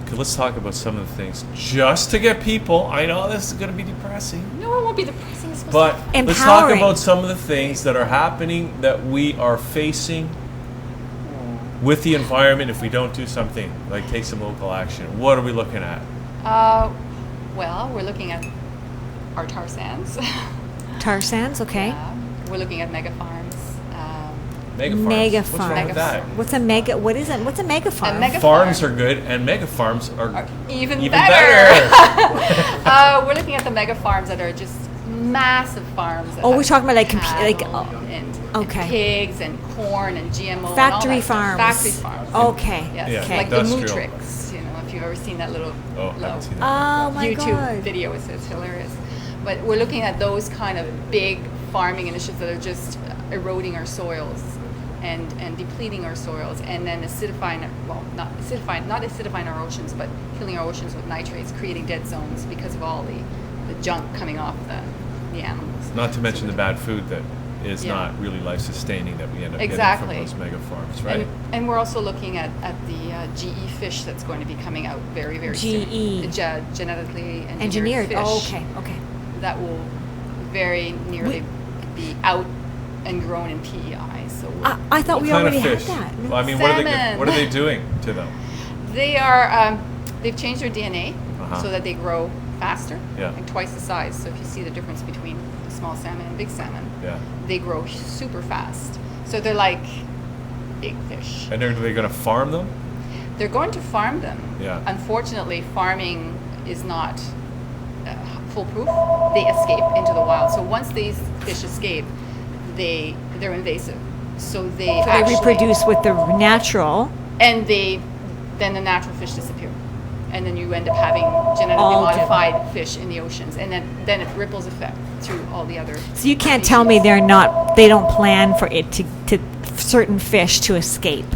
Okay, let's talk about some of the things just to get people. I know this is going to be depressing. No, it won't be depressing. It's supposed But to be let's talk Empowering. about some of the things that are happening that we are facing with the environment if we don't do something, like take some local action. What are we looking at? Well, we're looking at our tar sands. Tar sands, okay. We're looking at mega farms. Mega farms. Mega What's wrong farms. with that? What's a mega? What is it? What's a mega farm? A mega Farms farm are good, and mega farms are even better. We're looking at the mega farms that are just massive farms. That Oh, we're have talking about like cattle and okay. pigs and corn and GMO. and all Factory that stuff. farms. Factory farms. Okay. Yes. Yeah, okay. Like the industrial. Mootrix. You know, if you've ever seen that little haven't seen that. Oh my YouTube God. video, it's hilarious. But we're looking at those kind of big farming initiatives that are just eroding our soils and depleting our soils, and then acidifying, well, not acidifying our oceans, but killing our oceans with nitrates, creating dead zones because of all the junk coming off the animals. Not to mention the bad food that is Yeah. not really life-sustaining that we end up Exactly. getting from those mega farms, right? And we're also looking at the GE fish that's going to be coming out very, very soon. GE. The genetically engineered Engineered. fish. Oh, okay. Okay. That will very nearly be out and grown in PEI. So I thought What we kind already of had fish? that. Well, I mean, what Salmon. are they doing to them? they are they've changed their DNA Uh-huh. so that they grow faster, Yeah. like twice the size. So if you see the difference between small salmon and big salmon, Yeah. they grow super fast. So they're like big fish. And are they going to farm them? They're going to farm them. Yeah. Unfortunately, farming is not foolproof. They escape into the wild. So once these fish escape, they're invasive. So they So actually they reproduce with the natural. and then the natural fish disappear, and then you end up having genetically All modified fish in the oceans, and then it ripples effect through all the other. So you can't tell me they don't plan for it to certain fish to escape.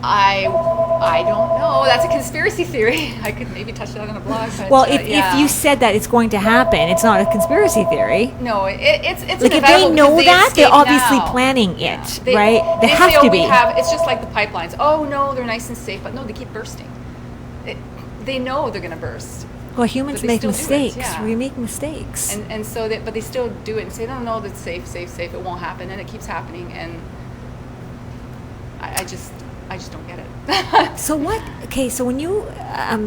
I don't know. That's a conspiracy theory. I could maybe touch that on a blog. But, Well, if yeah. you said that it's going to happen, it's not a conspiracy theory. No, it's Like if they inevitable know because that, they're escape obviously now. planning it, They- right? They say, have oh, to we be. it's just like the pipelines. Oh no, they're nice and safe, but no, they keep bursting. They know they're going to burst. Well, humans but they make still do it, mistakes. yeah. We make mistakes. And so but they still do it and say, no, that's safe, it won't happen, and it keeps happening, and I just don't get it. So what? Okay, so when you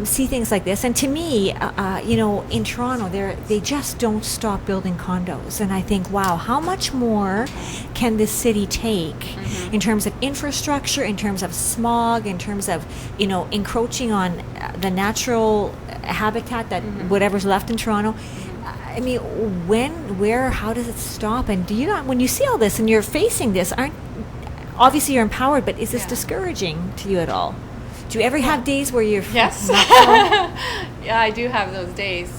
see things like this, and to me, in Toronto, they just don't stop building condos, and I think, wow, how much more can this city take in terms of infrastructure, in terms of smog, in terms of encroaching on the natural habitat that whatever's left in Toronto. I mean, how does it stop? And do you not, when you see all this and you're facing this, obviously you're empowered, but is this discouraging to you at all? Do you ever have days where you're Yes. not sure? Yeah, I do have those days.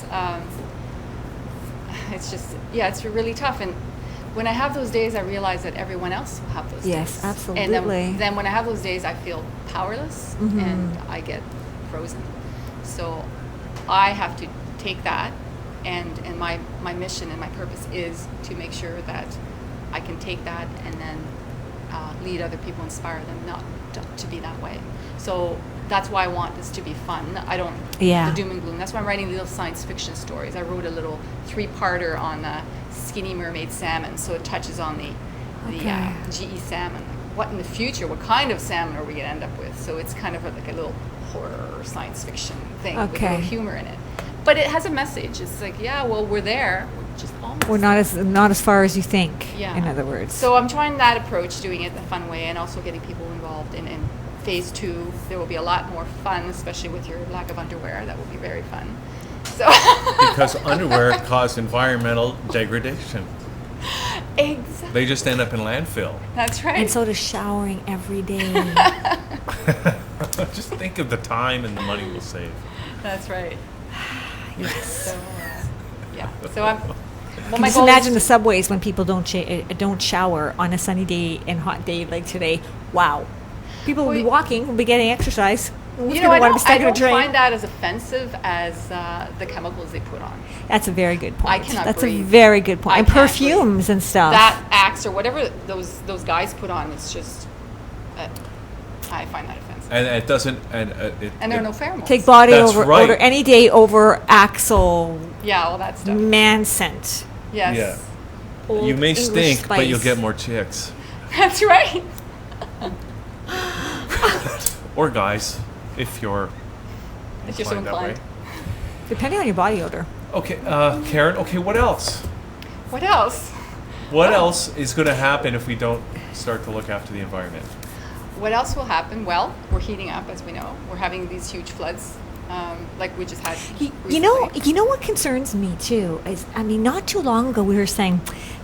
It's just, it's really tough. And when I have those days, I realize that everyone else will have those days. Yes, absolutely. And then when I have those days, I feel powerless and I get frozen. So I have to take that, and my mission and my purpose is to make sure that I can take that and then lead other people, inspire them not to be that way. So that's why I want this to be fun. I don't the doom and gloom. That's why I'm writing little science fiction stories. I wrote a little 3-parter on skinny mermaid salmon, so it touches on the GE salmon. Like, what in the future? What kind of salmon are we going to end up with? So it's kind of like a little horror science fiction thing with a little humor in it. But it has a message. It's like, we're there. We're just almost. We're not as far as you think. Yeah. In other words. So I'm trying that approach, doing it in a fun way, and also getting people involved in phase 2. There will be a lot more fun, especially with your lack of underwear. That will be very fun. So because underwear cause environmental degradation. Exactly. They just end up in landfill. That's right. And so does showering every day. Just think of the time and the money we'll save. That's right. Yes. So, yeah. So I'm. Well, Just imagine the subways when people don't shower on a sunny day and hot day like today. Wow. People will be walking, will be getting exercise. Who's You gonna know, want to be stuck I in a don't train? find that as offensive as the chemicals they put on. That's a very good point. I cannot That's breathe. a very good point. I And can't perfumes and stuff. That Axe or whatever those guys put on, it's just, I find that offensive. And it doesn't. And And there are no pheromones. Take body That's over right. odor any day over Axel Yeah, all that stuff. man scent. Yes. Yeah. Old You may English stink, but you'll spice. get more chicks. That's right. Or guys, if you're If you're so inclined that way. inclined. Depending on your body odor. Okay, Karen. Okay, what else? What else? What else is going to happen if we don't start to look after the environment? What else will happen? Well, we're heating up, as we know. We're having these huge floods, like we just had. You know what concerns me too is, I mean, not too long ago we were saying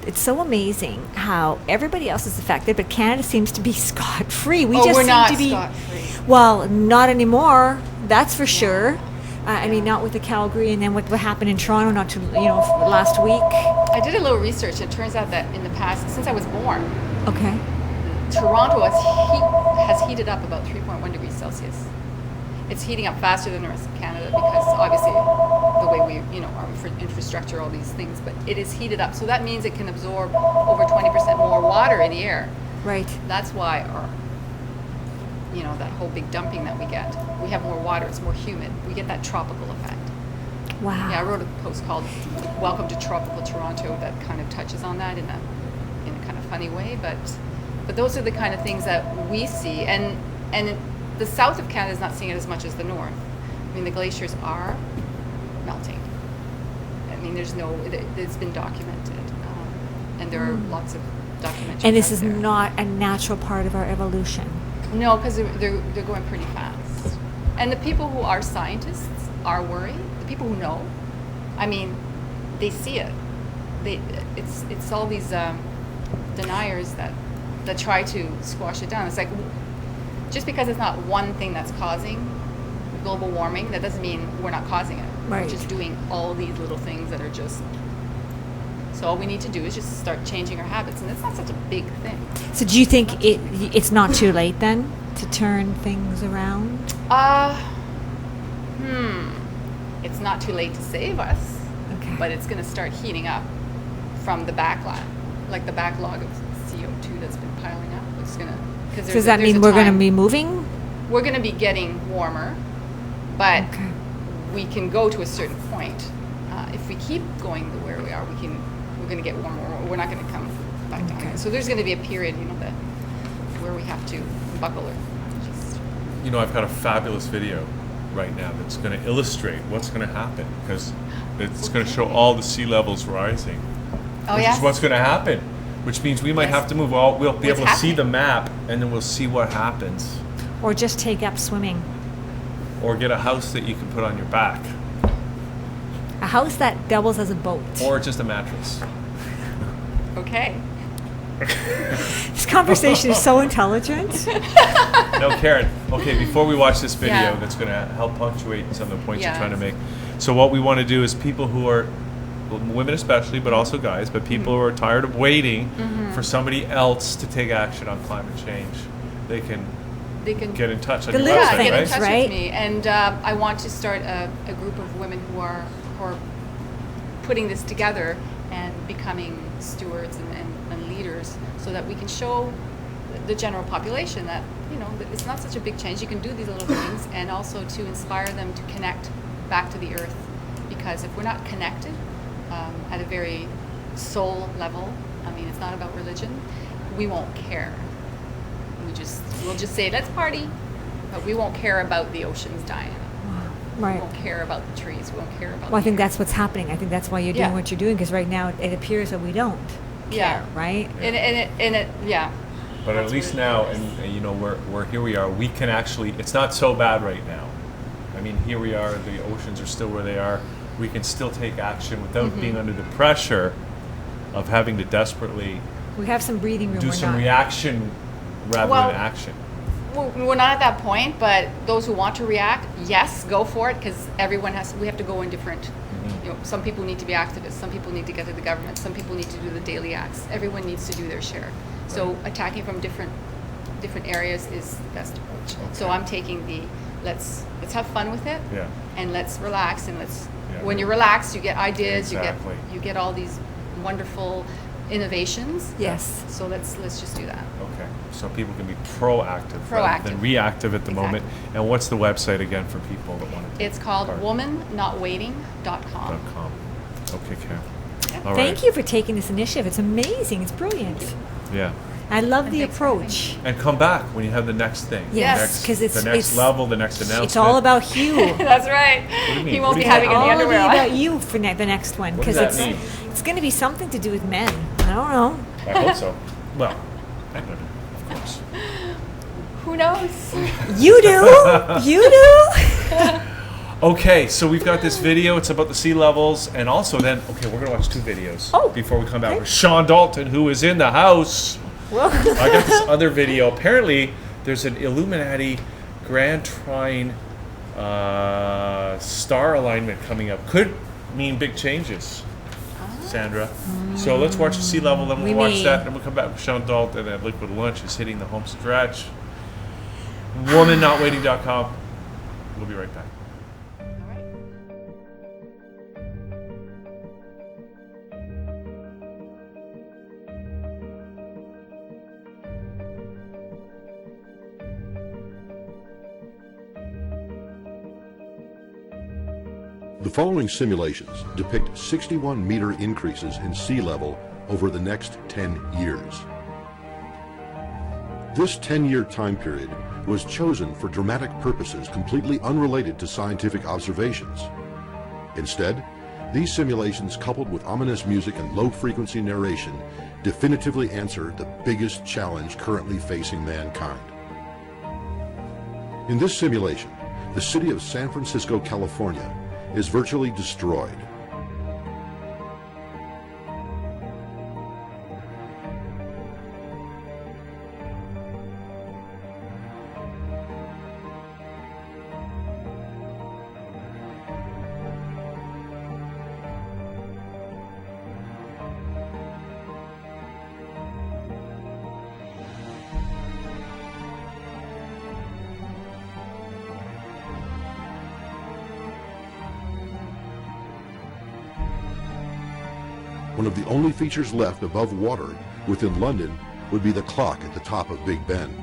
it's so amazing how everybody else is affected, but Canada seems to be scot-free. We Oh, just we're seem not to be scot-free. Well, not anymore. That's for sure. I mean, not with the Calgary, and then what happened in Toronto, not too, last week. I did a little research, and it turns out that in the past, since I was born, Okay. Toronto has heated up about 3.1 degrees Celsius. It's heating up faster than the rest of Canada because obviously the way we, our infrastructure, all these things, but it is heated up. So that means it can absorb over 20% more water in the air. Right. That's why that whole big dumping that we get. We have more water, it's more humid. We get that tropical effect. Wow. Yeah, I wrote a post called Welcome to Tropical Toronto that kind of touches on that in a kind of funny way, but those are the kind of things that we see, and the south of Canada is not seeing it as much as the north. I mean, the glaciers are melting. I mean, it's been documented, and there are lots of documentaries. And this out is there. not a natural part of our evolution. No, because they're going pretty fast. And the people who are scientists are worried. The people who know, I mean, they see it. It's all these deniers that try to squash it down. It's like, just because it's not one thing that's causing global warming, that doesn't mean we're not causing it. Right. We're just doing all these little things that are just. So all we need to do is just start changing our habits, and it's not such a big thing. So do you think it's not too late then to turn things around? It's not too late to save us, Okay. but it's going to start heating up from the backlog of CO2 that's been piling up. It's going to. Does that mean we're going to be moving? We're going to be getting warmer, but we can go to a certain point. If we keep going where we are, we're going to get warmer. We're not going to come back down. Okay. So there's going to be a period, where we have to buckle or just. I've got a fabulous video right now that's going to illustrate what's going to happen, because it's going to show all the sea levels rising, which is what's going to happen, which means we might have to move. We'll be able to see the map, and then we'll see what happens. Or just take up swimming? Or get a house that you can put on your back. A house that doubles as a boat. Or just a mattress. Okay. This conversation is so intelligent. Now, Karen, okay, before we watch this video Yeah. that's going to help punctuate some of the points Yeah. you're trying to make. So what we want to do is people who are, women especially, but also guys, but people who are tired of waiting for somebody else to take action on climate change, they can get in touch on your website, get in right? touch with me, and I want to start a group of women who are putting this together and becoming stewards and leaders, so that we can show the general population that that it's not such a big change. You can do these little things, and also to inspire them to connect back to the earth, because if we're not connected at a very soul level, I mean, it's not about religion, we won't care. We'll just say, let's party, but we won't care about the oceans dying. Right. We won't care about the trees. We won't care about. Well, I think that's what's happening. I think that's why you're doing Yeah. what you're doing, because right now it appears that we don't care, right? And it yeah. But at least now, and we're here we are. We can actually. It's not so bad right now. I mean, here we are. The oceans are still where they are. We can still take action without being under the pressure of having to desperately We have some breathing room. do we're some not. reaction rather Well, than action. We're not at that point, but those who want to react, yes, go for it, because we have to go in different, some people need to be activists, some people need to get to the government, some people need to do the daily acts. Everyone needs to do their share. So attacking from different areas is the best approach. Okay. So I'm taking let's have fun with it, and let's relax, and when you're relaxed, you get ideas, you get all these wonderful innovations. Yes. So let's just do that. Okay. So people can be proactive rather than reactive at the moment. And what's the website again for people that want to? It's called womannotwaiting.com. Okay, Karen. Yeah. Thank you for taking this initiative. It's amazing. It's brilliant. Yeah. I love the approach. And come back when you have the next thing. Yes, because the next level, the next announcement. It's all about Hugh. That's right. What do you mean? He won't be having any underwear. It's all about you for the next one, because it's going to be something to do with men. I don't know. I hope so. Well, I don't know, of course. Who knows? You do. You do. Okay, so we've got this video. It's about the sea levels, and also then, we're going to watch 2 videos before we come back with Sean Dalton, who is in the house. I got this other video. Apparently, there's an Illuminati Grand Trine star alignment coming up. Could mean big changes, Sandra. So let's watch the sea level, then we'll watch that, and we'll come back with Sean Dalton, and Liquid Lunch is hitting the home stretch. Womannotwaiting.com. We'll be right back. The following simulations depict 61-meter increases in sea level over the next 10 years. This 10-year time period was chosen for dramatic purposes completely unrelated to scientific observations. Instead, these simulations, coupled with ominous music and low-frequency narration, definitively answer the biggest challenge currently facing mankind. In this simulation, the city of San Francisco, California, is virtually destroyed. One of the only features left above water within London would be the clock at the top of Big Ben.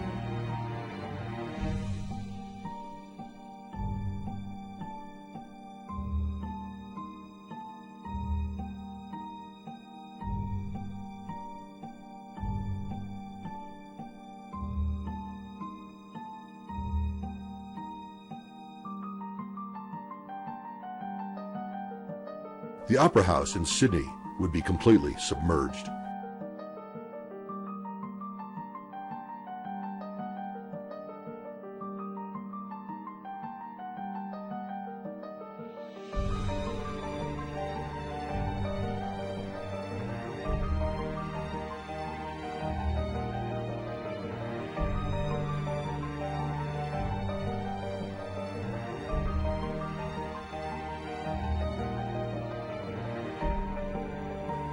The Opera House in Sydney would be completely submerged.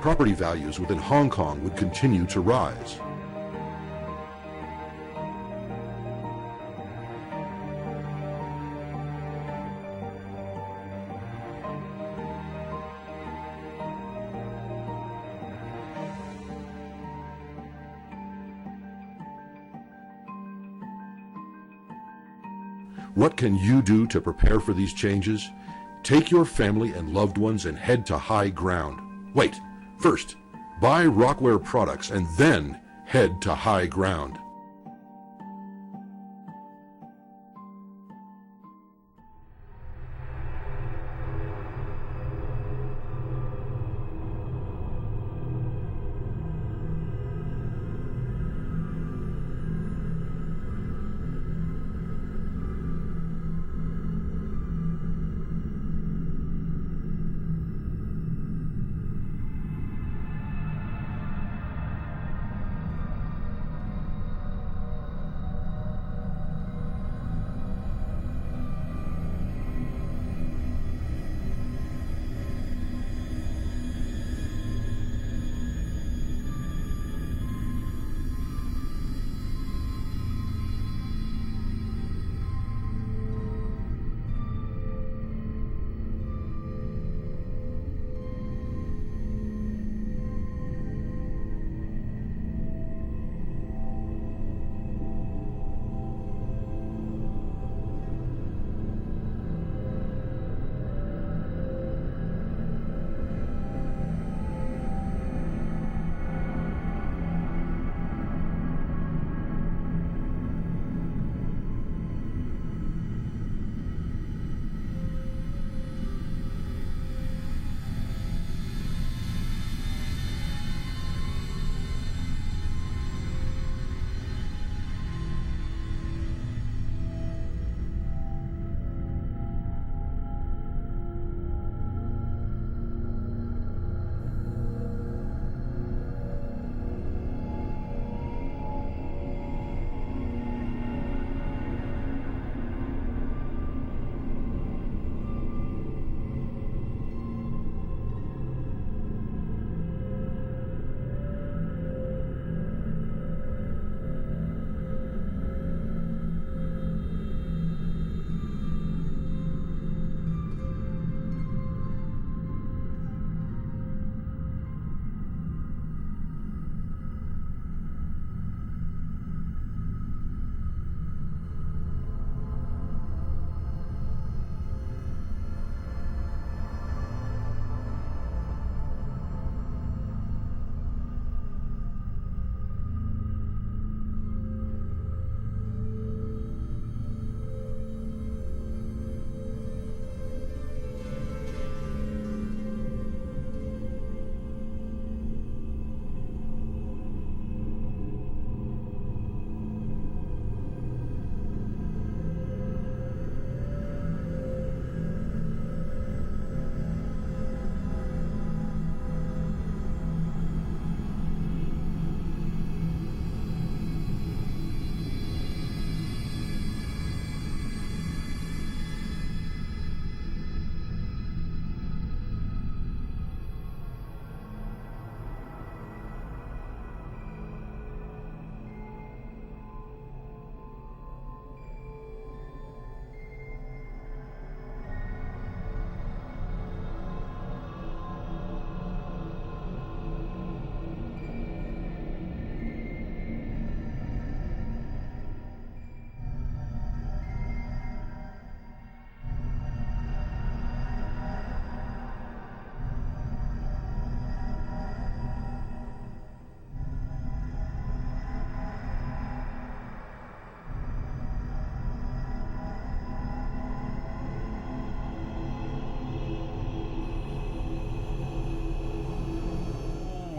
Property values within Hong Kong would continue to rise. What can you do to prepare for these changes? Take your family and loved ones and head to high ground. Wait. First, buy Rockware products and then head to high ground.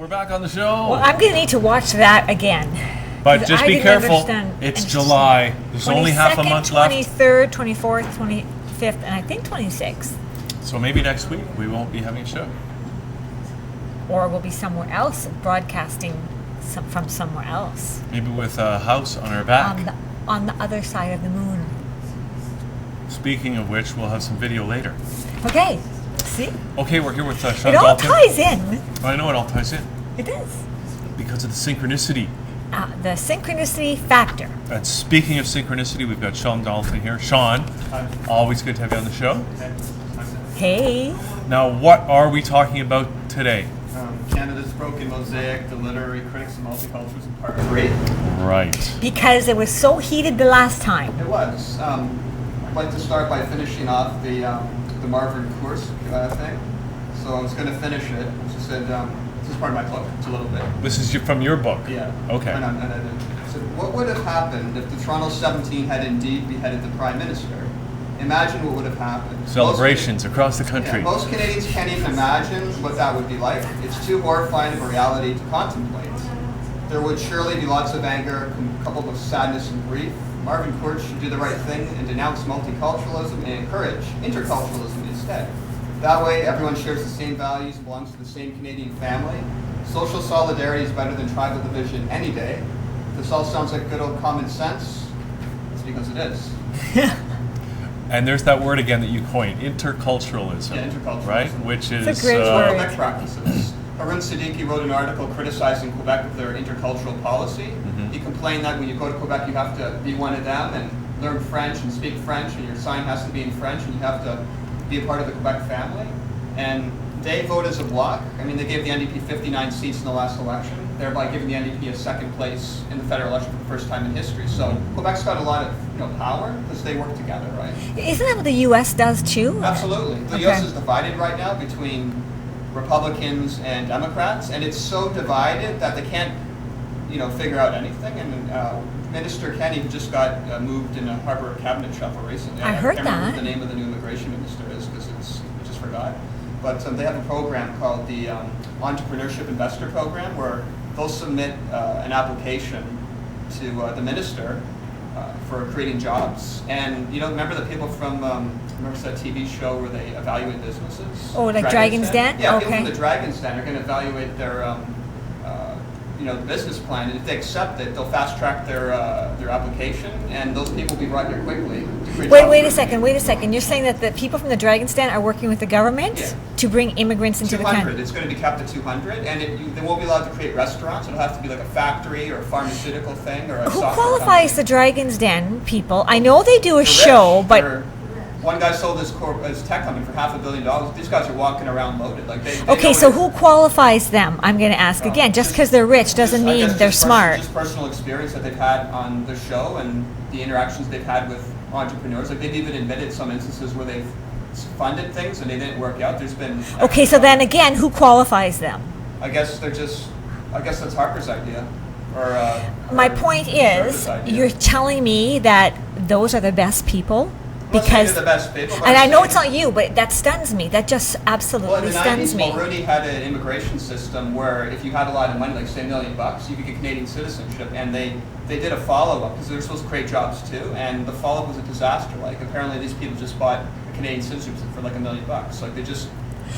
We're back on the show. Well, I'm going to need to watch that again. But 'Cause just I be didn't careful. understand. It's And July. There's only half a month left. 23rd, 24th, 25th, and I think 26th. So maybe next week we won't be having a show. Or we'll be somewhere else broadcasting from somewhere else. Maybe with a house on our back. On the other side of the moon. Speaking of which, we'll have some video later. Okay. See? Okay, we're here with Sean It all Dalton. ties in. I know it all ties in. It does. Because of the synchronicity. The synchronicity factor. And speaking of synchronicity, we've got Sean Dalton here. Sean, always good to have you on the show. Hey. Now, what are we talking about today? Canada's Broken Mosaic, the Literary Critics and Multiculturalism Part 3. Right. Because it was so heated the last time. It was. I'd like to start by finishing off the Marvin course thing. So I was going to finish it. I just said, this is part of my book. It's a little bit. This is from your book? Yeah. Okay. And I said, what would have happened if the Toronto 17 had indeed beheaded the Prime Minister? Imagine what would have happened. Celebrations across the country. Yeah, most Canadians can't even imagine what that would be like. It's too horrifying of a reality to contemplate. There would surely be lots of anger coupled with sadness and grief. Marvin Court should do the right thing and denounce multiculturalism and encourage interculturalism instead. That way, everyone shares the same values and belongs to the same Canadian family. Social solidarity is better than tribal division any day. This all sounds like good old common sense. It's because it is. And there's that word again that you coined, interculturalism. Yeah, interculturalism. Right? Which is... It's a great word. Quebec practices. Arun Siddiqui wrote an article criticizing Quebec of their intercultural policy. He complained that when you go to Quebec, you have to be one of them and learn French and speak French, and your sign has to be in French, and you have to be a part of the Quebec family. And they vote as a bloc. I mean, they gave the NDP 59 seats in the last election, thereby giving the NDP a second place in the federal election for the first time in history. So Quebec's got a lot of power because they work together, right? Isn't that what the U.S. does too? Absolutely. The U.S. is divided right now between Republicans and Democrats, and it's so divided that they can't, figure out anything. And Minister Kenney, who just got moved in a Harbour cabinet shuffle recently. I heard can't remember that. what the name of the new immigration minister is because I just forgot. But they have a program called the Entrepreneurship Investor Program where they'll submit an application to the minister for creating jobs. And remember the people from remember that TV show where they evaluate businesses? Oh, like Dragon's Den? Yeah, okay. people from the Dragon's Den are going to evaluate their the business plan, and if they accept it, they'll fast track their application, and those people will be brought here quickly. Wait a second. You're saying that the people from the Dragon's Den are working with the government to bring immigrants into the country? It's going to be capped at 200, and they won't be allowed to create restaurants. It'll have to be like a factory or a pharmaceutical thing or a Who software qualifies company. the Dragon's Den people? I know they do a show, Rich. but One guy sold his tech company for $500 million. These guys are walking around loaded. Like they okay, know so it- who qualifies them? I'm going to ask again. Just because they're rich doesn't I mean guess they're just smart. Just personal experience that they've had on the show and the interactions they've had with entrepreneurs. Like they've even admitted some instances where they've funded things and they didn't work out. There's been Okay, so then again, who qualifies them? I guess that's Harper's idea. Or My or point Sherpa's is, idea. you're telling me that those are the best people? I'm not saying Because, they're the best people, but and I'm I know saying- it's not you, but that stuns me. That just Well, absolutely in the stuns 90s, me. Mulrooney had an immigration system where if you had a lot of money, like say $1 million, you could get Canadian citizenship, and they did a follow-up because they were supposed to create jobs too, and the follow-up was a disaster. Like apparently these people just bought a Canadian citizenship for like $1 million. Like they just.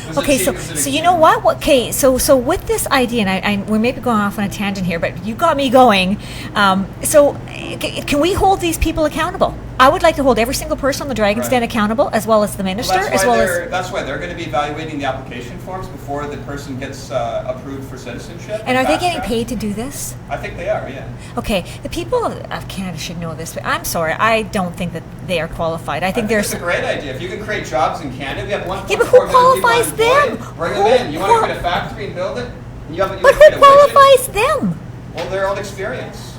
it was a Okay, cheap- so it was an so you know what? Okay, so with this idea, and we're maybe going off on a tangent here, but you got me going. Can we hold these people accountable? I would like to hold every single person on the Dragon's Right. Den accountable, as well as the minister, That's why they're going to be evaluating the application forms before the person gets approved for citizenship. And are they Fast getting track. paid to do this? I think they are, yeah. Okay, the people of Canada should know this, but I'm sorry, I don't think that they are qualified. I think it's there's. a great idea. If you can create jobs in Canada, we have 1.4 Yeah, but who million people qualifies unemployed. them? Bring them in. You want to create a factory and build it? And you But wanna who create a widget? qualifies them? Well, their own experience.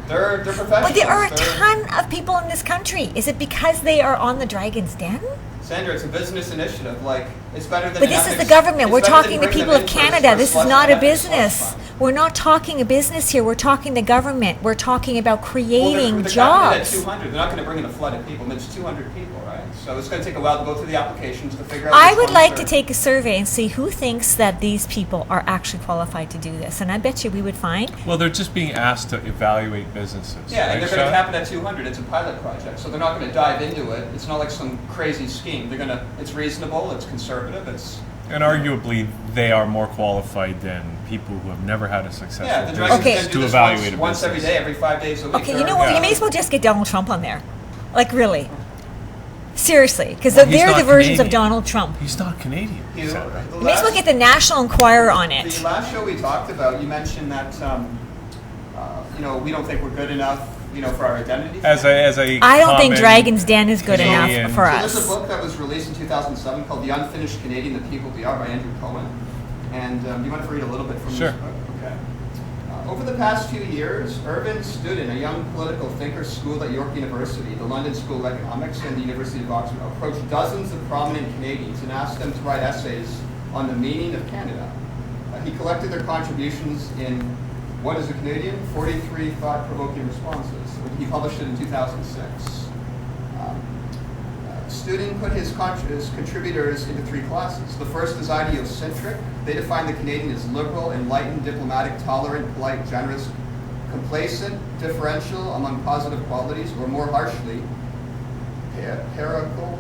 They're professionals. But there are a They're- ton of people in this country. Is it because they are on the Dragon's Den? Sandra, it's a business initiative. Like, it's better than. But this is the government. We're talking the people of Canada. This is not a business. We're not talking a business here. We're talking the government. We're talking about creating they're jobs. At 200. They're not going to bring in a flood of people. It's 200 people, right? So it's going to take a while to go through the applications to figure out. I would like to take a survey and see who thinks that these people are actually qualified to do this. And I bet you we would find. Well, they're just being asked to evaluate businesses. Yeah, right, and they're going to cap it at 200. It's a pilot project, so they're not going to dive into it. It's not like some crazy scheme. They're going to. It's reasonable. It's conservative. And arguably, they are more qualified than people who have never had a successful business to to evaluate once every day, every 5 days a week. Okay, you know what? You may as well just get Donald Trump on there. Like, really. Seriously. Because they're the versions of Donald Trump. He's not Canadian. You may as well get the National Enquirer on it. The last show we talked about, you mentioned that, we don't think we're good enough, for our identity. I don't think Dragon's Den is good Canadian. enough for us. There's a book that was released in 2007 called The Unfinished Canadian, The People We Are by Andrew Cohen. And do you want to read a little bit from this book? Okay. Over the past few years, Irvin Studin, a young political thinker schooled at York University, the London School of Economics, and the University of Oxford, approached dozens of prominent Canadians and asked them to write essays on the meaning of Canada. He collected their contributions in What is a Canadian? 43 thought-provoking responses. He published it in 2006. Studin put his contributors into 3 classes. The first is idiocentric. They define the Canadian as liberal, enlightened, diplomatic, tolerant, polite, generous, complacent, differential among positive qualities, or more harshly, parochial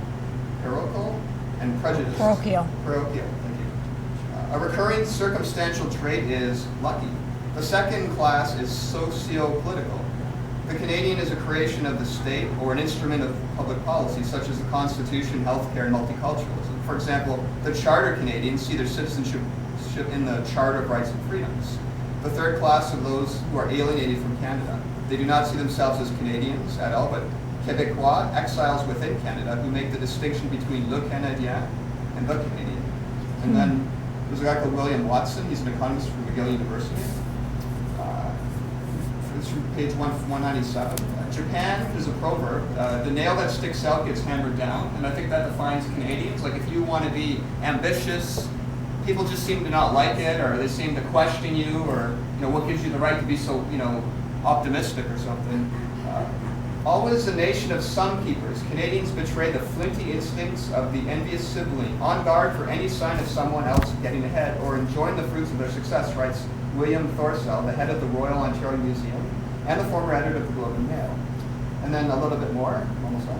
and prejudiced. Parochial, thank you. A recurring circumstantial trait is lucky. The second class is socio-political. The Canadian is a creation of the state or an instrument of public policy, such as the Constitution, healthcare, and multiculturalism. For example, the Charter Canadians see their citizenship in the Charter of Rights and Freedoms. The third class are those who are alienated from Canada. They do not see themselves as Canadians at all, but Québécois, exiles within Canada, who make the distinction between le Canadien and the Canadian. And then there's a guy called William Watson. He's an economist from McGill University. It's from page 197. Japan, there's a proverb, the nail that sticks out gets hammered down, and I think that defines Canadians. Like, if you want to be ambitious, people just seem to not like it, or they seem to question you, or, what gives you the right to be so, optimistic or something. Always a nation of sun keepers, Canadians betray the flinty instincts of the envious sibling, on guard for any sign of someone else getting ahead or enjoying the fruits of their success, writes William Thorsell, the head of the Royal Ontario Museum and the former editor of the Globe and Mail. And then a little bit more, almost done.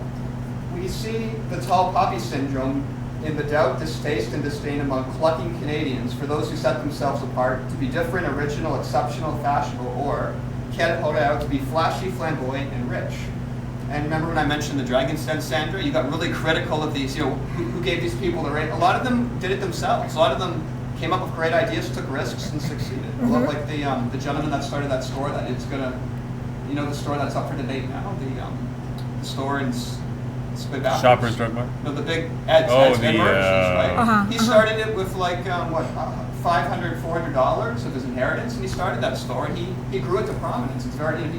We see the tall poppy syndrome in the doubt, distaste, and disdain among clucking Canadians for those who set themselves apart to be different, original, exceptional, fashionable, or can't hold out to be flashy, flamboyant, and rich. And remember when I mentioned the Dragon's Den, Sandra? You got really critical of these, who gave these people the right. A lot of them did it themselves. A lot of them came up with great ideas, took risks, and succeeded. I love, like, the gentleman that started that store that it's gonna, the store that's up for debate now, the store in Spivak. Shoppers Drug Mart? No, the big Ed's right? He started it with like, $500, $400 of his inheritance, and he started that store, and he grew it to prominence. It's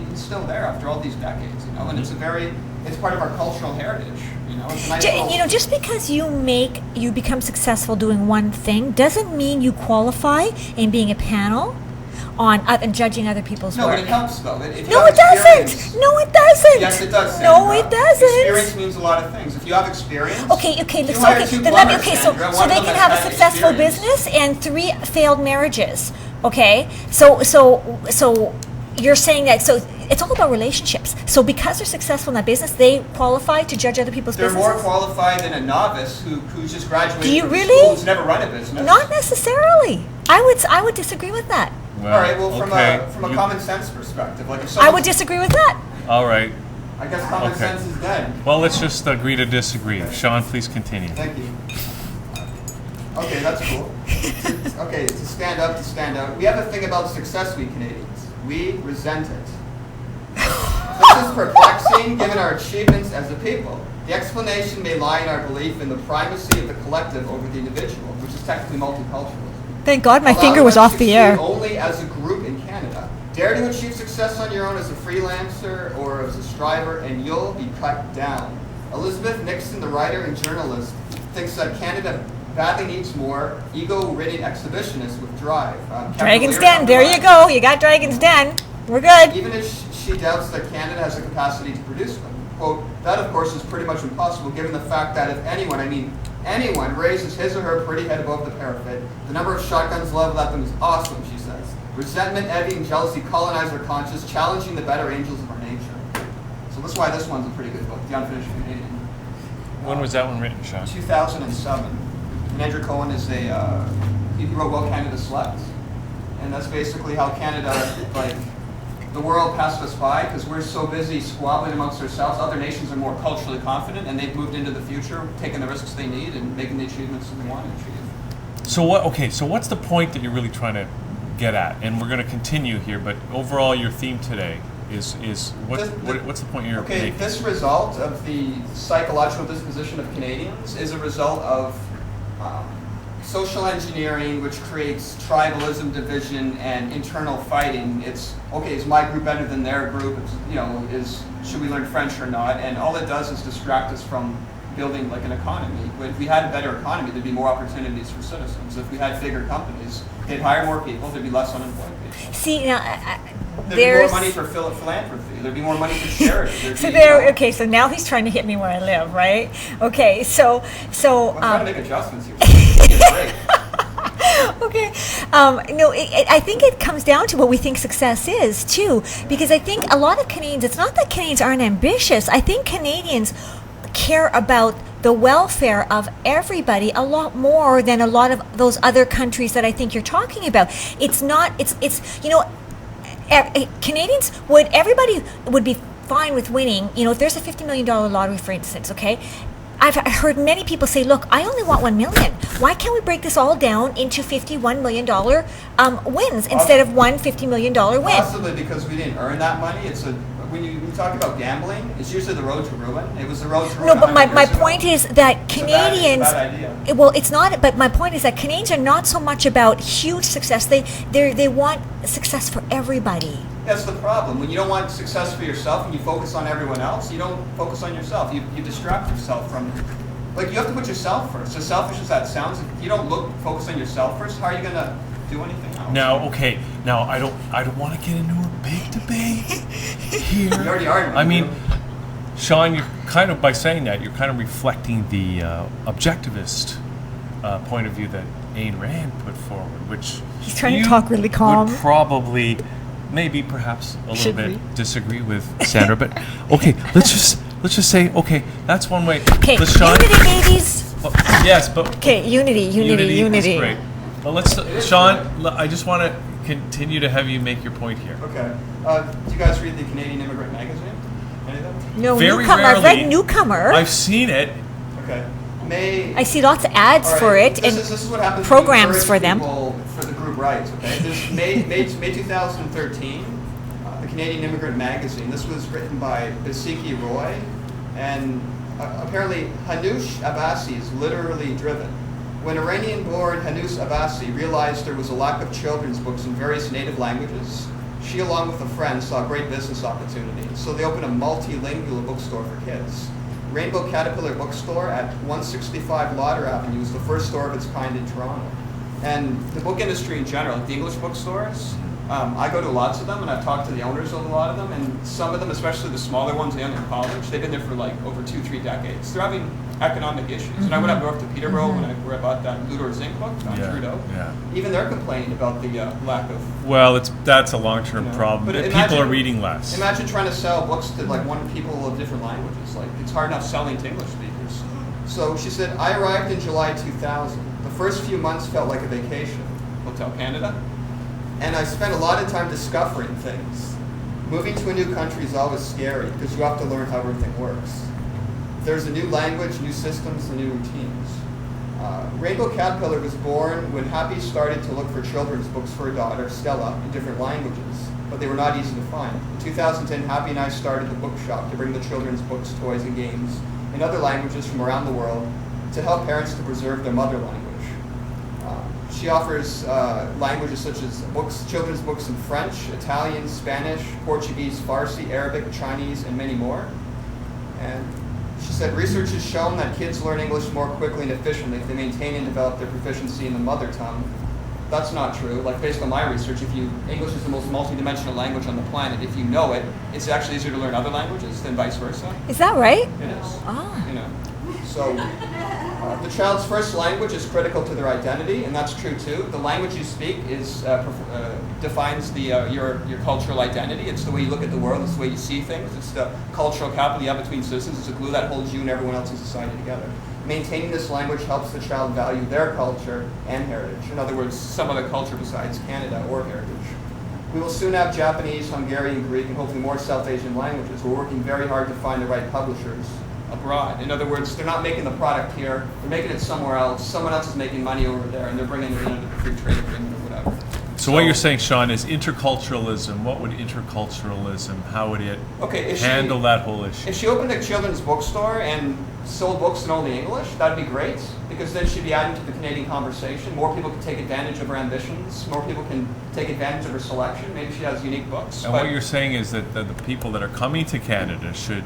he's still there after all these decades, and it's part of our cultural heritage. It's a nice just because you become successful doing one thing doesn't mean you qualify in being a panel on and judging other people's work. No, but it helps though. No, it doesn't. No, it doesn't. Yes, it does. No, it doesn't. Experience means a lot of things. If you have experience. So they can have a successful business and 3 failed marriages. Okay, so you're saying that it's all about relationships. So because they're successful in that business, they qualify to judge other people's businesses? They're more qualified than a novice who's just graduated from really? school, who's never run a business. Not necessarily. I would disagree with that. Well, all right, well, from a common sense perspective. Like if I would disagree with that. All right. I guess common sense is dead. Well, let's just agree to disagree. Sean, please continue. Thank you. Okay, that's cool. Okay, to stand out. We have a thing about success, we Canadians. We resent it. This is perplexing given our achievements as a people. The explanation may lie in our belief in the primacy of the collective over the individual, which is technically multiculturalism. Thank God my finger was off the air. Only as a group in Canada. Dare to achieve success on your own as a freelancer or as a striver, and you'll be cut down. Elizabeth Nixon, the writer and journalist, thinks that Canada badly needs more ego-ridden exhibitionists with drive. Dragon's Den, there you go. You got Dragon's Den. We're good. Even if she doubts that Canada has the capacity to produce them. Quote, that of course is pretty much impossible given the fact that if anyone, I mean anyone, raises his or her pretty head above the parapet, the number of shotguns leveled at them is awesome, she says. Resentment, envy, and jealousy colonize their conscience, challenging the better angels of our nature. So that's why this one's a pretty good book, The Unfinished Canadian. When was that one written, Sean? 2007. And Andrew Cohen is he wrote Well Canada Slept. And that's basically how Canada, like, the world passed us by because we're so busy squabbling amongst ourselves. Other nations are more culturally confident and they've moved into the future, taking the risks they need and making the achievements that they want to achieve. So what? Okay, so what's the point that you're really trying to get at? And we're going to continue here, but overall, your theme today is what's the point you're making? This result of the psychological disposition of Canadians is a result of social engineering, which creates tribalism, division, and internal fighting. It's okay. Is my group better than their group? It's, should we learn French or not? And all it does is distract us from building like an economy. But if we had a better economy, there'd be more opportunities for citizens. If we had bigger companies, they'd hire more people. There'd be less unemployed people. See now. There'd be more money for philanthropy. There'd be more money for charity. Okay, so now he's trying to hit me where I live, right? Okay, so. I'm trying to make adjustments here. Great. Okay. No, I think it comes down to what we think success is, too. Because I think a lot of Canadians, it's not that Canadians aren't ambitious. I think Canadians care about the welfare of everybody a lot more than a lot of those other countries that I think you're talking about. It's not, Canadians everybody would be fine with winning, if there's a $50 million lottery, for instance, okay? I've heard many people say, look, I only want 1 million. Why can't we break this all down into $51 million wins instead of one $50 million win? Possibly because we didn't earn that money. When you talk about gambling, it's usually the road to ruin. It was the road to ruin. No, but my point is that Canadians. It's a bad idea. Well, it's not. But my point is that Canadians are not so much about huge success. They want success for everybody. That's the problem. When you don't want success for yourself and you focus on everyone else, you don't focus on yourself. You distract yourself from. Like, you have to put yourself first. As selfish as that sounds, if you don't focus on yourself first, how are you gonna do anything else? Now I don't want to get into a big debate here. You already are. I mean, Sean, you're kind of, by saying that, you're kind of reflecting the objectivist point of view that Ayn Rand put forward, which he's trying to talk really calm. Would probably, maybe, perhaps a little bit disagree with Sandra, but okay, let's just say okay, that's one way. Okay, unity, babies. Yes, but okay, unity. Is great. Well, Sean, I just want to continue to have you make your point here. Okay. Do you guys read the Canadian Immigrant Magazine? Any of them? No, Very Newcomer. rarely. I've read Newcomer. I've seen it. Okay. I see lots of ads for it this is what happens programs for them. For the group rights, okay? This May 2013, the Canadian Immigrant Magazine. This was written by Basiki Roy, and apparently Hanoush Abbasi is literally driven. When Iranian-born Hanoush Abbasi realized there was a lack of children's books in various native languages, she, along with a friend, saw a great business opportunity. So they opened a multilingual bookstore for kids. Rainbow Caterpillar Bookstore at 165 Lauder Avenue is the first store of its kind in Toronto. And the book industry in general, the English bookstores, I go to lots of them, and I've talked to the owners of a lot of them, and some of them, especially the smaller ones, young in college, they've been there for like over 2-3 decades. They're having economic issues. Mm-hmm. And I went up north to Peterborough where I bought that Ludor Zinc book on Trudeau. Yeah. Even they're complaining about the lack of... Well, that's a long-term problem. But people are reading less. Imagine trying to sell books to like people of different languages. Like, it's hard enough selling to English speakers. So she said, I arrived in July 2000. The first few months felt like a vacation. Hotel Canada. And I spent a lot of time discovering things. Moving to a new country is always scary because you have to learn how everything works. There's a new language, new systems, and new routines. Rainbow Caterpillar was born when Happy started to look for children's books for her daughter, Stella, in different languages, but they were not easy to find. In 2010, Happy and I started the bookshop to bring the children's books, toys, and games in other languages from around the world to help parents to preserve their mother language. She offers languages such as children's books in French, Italian, Spanish, Portuguese, Farsi, Arabic, Chinese, and many more. And she said, research has shown that kids learn English more quickly and efficiently if they maintain and develop their proficiency in the mother tongue. That's not true. Like, based on my research, English is the most multidimensional language on the planet. If you know it, it's actually easier to learn other languages than vice versa. Is that right? It is. Oh. You know. So the child's first language is critical to their identity, and that's true too. The language you speak defines your cultural identity. It's the way you look at the world. It's the way you see things. It's the cultural capital you have between citizens. It's a glue that holds you and everyone else in society together. Maintaining this language helps the child value their culture and heritage. In other words, some other culture besides Canada or heritage. We will soon have Japanese, Hungarian, Greek, and hopefully more South Asian languages. We're working very hard to find the right publishers abroad. In other words, they're not making the product here, they're making it somewhere else. Someone else is making money over there, and they're bringing it into the free trade agreement or whatever. So what you're saying, Sean, is interculturalism. What would interculturalism, how would it handle that whole issue? If she opened a children's bookstore and sold books in only English, that'd be great, because then she'd be adding to the Canadian conversation. More people can take advantage of her ambitions. More people can take advantage of her selection. Maybe she has unique books. And what you're saying is that the people that are coming to Canada should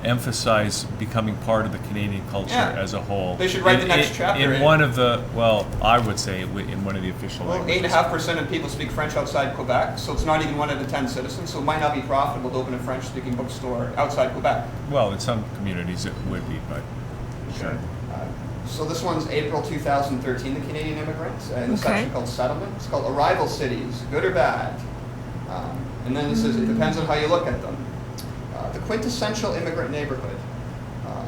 emphasize becoming part of the Canadian culture as a whole. They should write the next chapter. In one of the, well, I would say in one of the official languages. 8.5% of people speak French outside Quebec, so it's not even 1 out of 10 citizens, so it might not be profitable to open a French-speaking bookstore outside Quebec. Well, in some communities it would be, but sure. So this one's April 2013, the Canadian immigrants, in the section called Settlement. It's called Arrival Cities, Good or Bad. And then it says it depends on how you look at them. The quintessential immigrant neighborhood.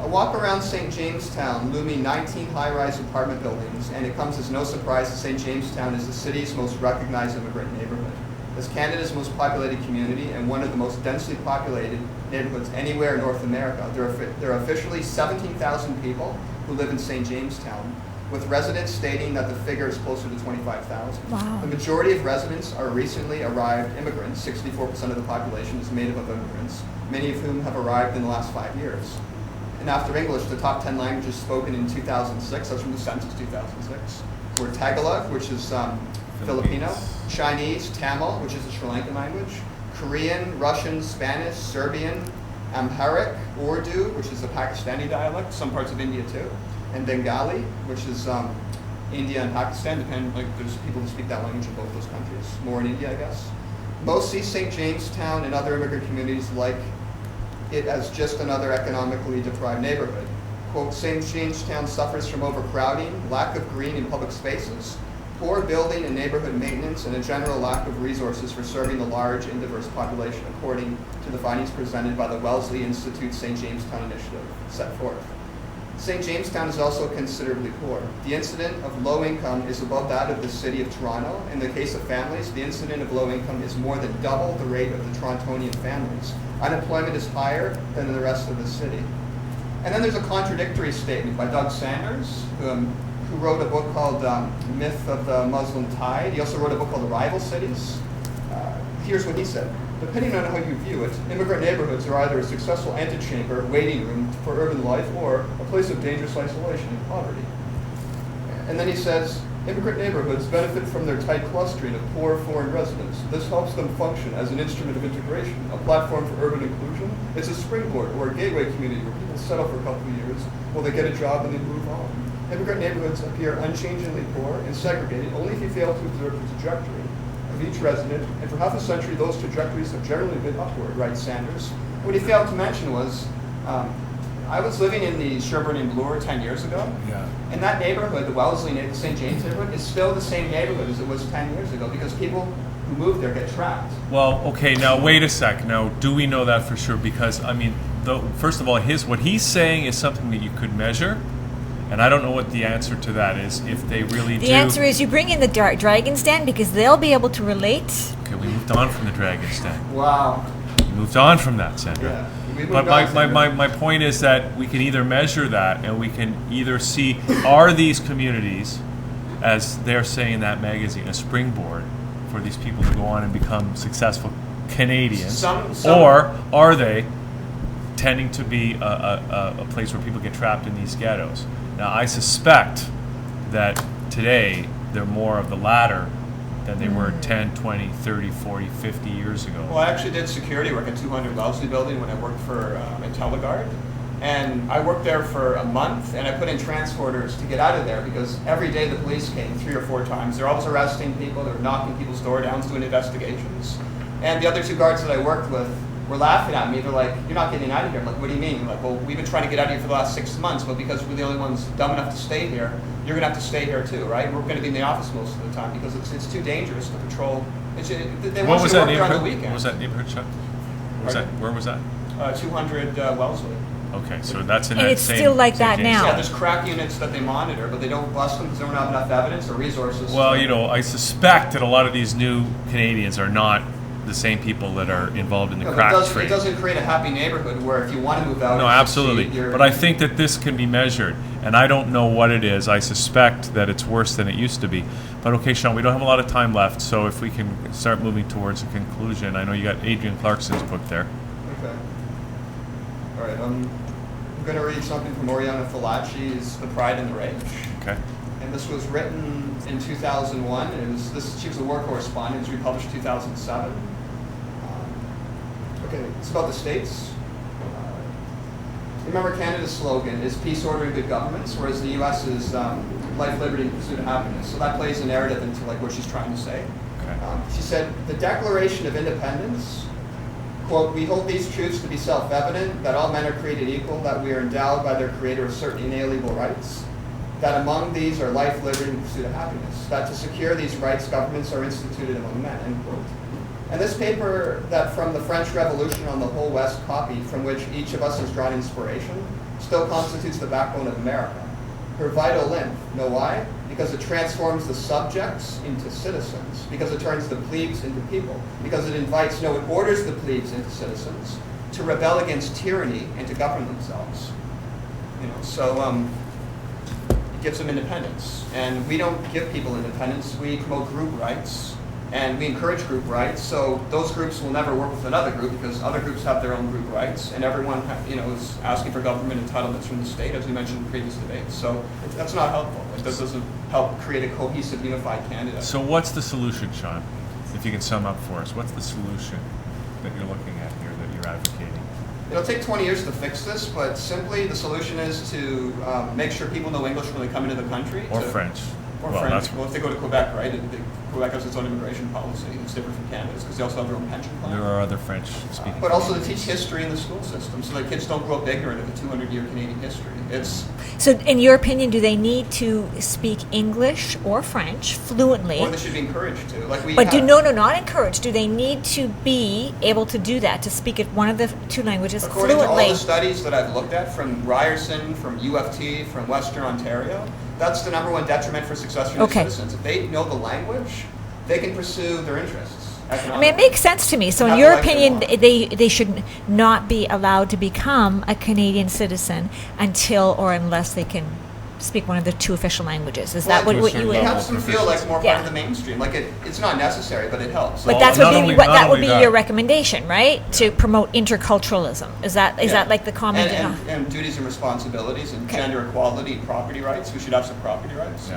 A walk around St. Jamestown, looming 19 high-rise apartment buildings, and it comes as no surprise that St. Jamestown is the city's most recognized immigrant neighborhood. As Canada's most populated community and one of the most densely populated neighborhoods anywhere in North America, there are officially 17,000 people who live in St. Jamestown, with residents stating that the figure is closer to 25,000. Wow. The majority of residents are recently arrived immigrants. 64% of the population is made up of immigrants, many of whom have arrived in the last 5 years. And after English, the top 10 languages spoken in 2006, that's from the census 2006, were Tagalog, which is Filipino, Chinese, Tamil, which is a Sri Lankan language, Korean, Russian, Spanish, Serbian, Amharic, Urdu, which is a Pakistani dialect, some parts of India too, and Bengali, which is India and Pakistan, there's people who speak that language in both those countries, more in India, I guess. Most see St. Jamestown and other immigrant communities like it as just another economically deprived neighborhood. Quote, St. Jamestown suffers from overcrowding, lack of green and public spaces, poor building and neighborhood maintenance, and a general lack of resources for serving the large and diverse population, according to the findings presented by the Wellesley Institute St. Jamestown Initiative set forth. St. Jamestown is also considerably poor. The incidence of low income is above that of the city of Toronto. In the case of families, the incidence of low income is more than double the rate of the Torontonian families. Unemployment is higher than in the rest of the city. And then there's a contradictory statement by Doug Sanders, who wrote a book called Myth of the Muslim Tide. He also wrote a book called Arrival Cities. Here's what he said. Depending on how you view it, immigrant neighborhoods are either a successful antechamber, waiting room for urban life, or a place of dangerous isolation and poverty. And then he says, immigrant neighborhoods benefit from their tight clustering of poor foreign residents. This helps them function as an instrument of integration, a platform for urban inclusion. It's a springboard or a gateway community where people settle for a couple of years while they get a job and they move on. Immigrant neighborhoods appear unchangingly poor and segregated only if you fail to observe the trajectory of each resident, and for half a century those trajectories have generally been upward, writes Sanders. What he failed to mention was, I was living in the Sherbourne and Bloor 10 years ago, and that neighborhood, the Wellesley, the St. James neighborhood, is still the same neighborhood as it was 10 years ago, because people who move there get trapped. Well, okay, now wait a sec. Now, do we know that for sure? Because, I mean, first of all, what he's saying is something that you could measure, and I don't know what the answer to that is, if they really do. The answer is you bring in the Dragon's Den, because they'll be able to relate. Okay, we moved on from the Dragon's Den. Wow. We moved on from that, Sandra. Yeah. But my point is that we can either measure that, and we can either see, are these communities, as they're saying in that magazine, a springboard for these people to go on and become successful Canadians, or are they tending to be a place where people get trapped in these ghettos? Now, I suspect that today they're more of the latter than they were 10, 20, 30, 40, 50 years ago. Well, I actually did security work at 200 Wellesley Building when I worked for IntelliGuard. And I worked there for a month, and I put in transporters to get out of there because every day the police came 3 or 4 times. They're always arresting people. They're knocking people's door down, doing investigations. And the other 2 guards that I worked with were laughing at me. They're like, "You're not getting out of here." I'm like, "What do you mean?" They're like, "Well, we've been trying to get out of here for the last 6 months, but because we're the only ones dumb enough to stay here, you're going to have to stay here too, right? We're going to be in the office most of the time because it's too dangerous to patrol." They want you to work there on the weekend. What was that neighborhood, Chuck? Where was that? 200 Wellesley. Okay, so that's in And that it's same, still like same that case. now. Yeah, there's crack units that they monitor, but they don't bust them because they don't have enough evidence or resources. Well, you know, I suspect that a lot of these new Canadians are not the same people that are involved in the crack trade. It doesn't create a happy neighborhood where if you want to move out... No, absolutely. But I think that this can be measured, and I don't know what it is. I suspect that it's worse than it used to be. But okay, Sean, we don't have a lot of time left, so if we can start moving towards a conclusion. I know you got Adrian Clarkson's book there. Okay. All right, I'm going to read something from Oriana Fallaci's The Pride and the Rage. Okay. And this was written in 2001. She was a war correspondent. It was republished in 2007. Okay, it's about the States. Remember, Canada's slogan is peace, order, and good governments, whereas the U.S. is life, liberty, and pursuit of happiness. So that plays a narrative into like what she's trying to say. Okay. She said, the Declaration of Independence, quote, "We hold these truths to be self-evident, that all men are created equal, that we are endowed by their Creator with certain inalienable rights, that among these are life, liberty, and pursuit of happiness, that to secure these rights, governments are instituted among men," end quote. And this paper that from the French Revolution on the whole West copied, from which each of us has drawn inspiration, still constitutes the backbone of America. Her vital lymph. Know why? Because it transforms the subjects into citizens, because it turns the plebes into people, because it it orders the plebes into citizens to rebel against tyranny and to govern themselves. You know, so it gives them independence. And we don't give people independence, we promote group rights. And we encourage group rights, so those groups will never work with another group because other groups have their own group rights, and everyone is asking for government entitlements from the state, as we mentioned in previous debates. So that's not helpful. This doesn't help create a cohesive, unified Canada. So what's the solution, Sean? If you can sum up for us, what's the solution that you're looking at here, that you're advocating? It'll take 20 years to fix this, but simply the solution is to make sure people know English when they come into the country. Or French. Or French. Well, if they go to Quebec, right? Quebec has its own immigration policy. It's different from Canada's because they also have their own pension plan. There are other French-speaking. But also to teach history in the school system so that kids don't grow up ignorant of the 200-year Canadian history. So, in your opinion, do they need to speak English or French fluently? Or they should be encouraged to. Not encouraged. Do they need to be able to do that, to speak one of the 2 languages According fluently? to all the studies that I've looked at, from Ryerson, from UFT, from Western Ontario, that's the #1 detriment for successful citizens. If they know the language, they can pursue their interests. I mean, it makes sense to me. So, in your opinion, they should not be allowed to become a Canadian citizen until or unless they can speak one of the 2 official languages. Is that what you would? It helps them feel like more part of the mainstream. Like it's not necessary, but it helps. But that would be your recommendation, right? To promote interculturalism. Is that like the common and duties and responsibilities and gender equality and property rights? We should have some property rights.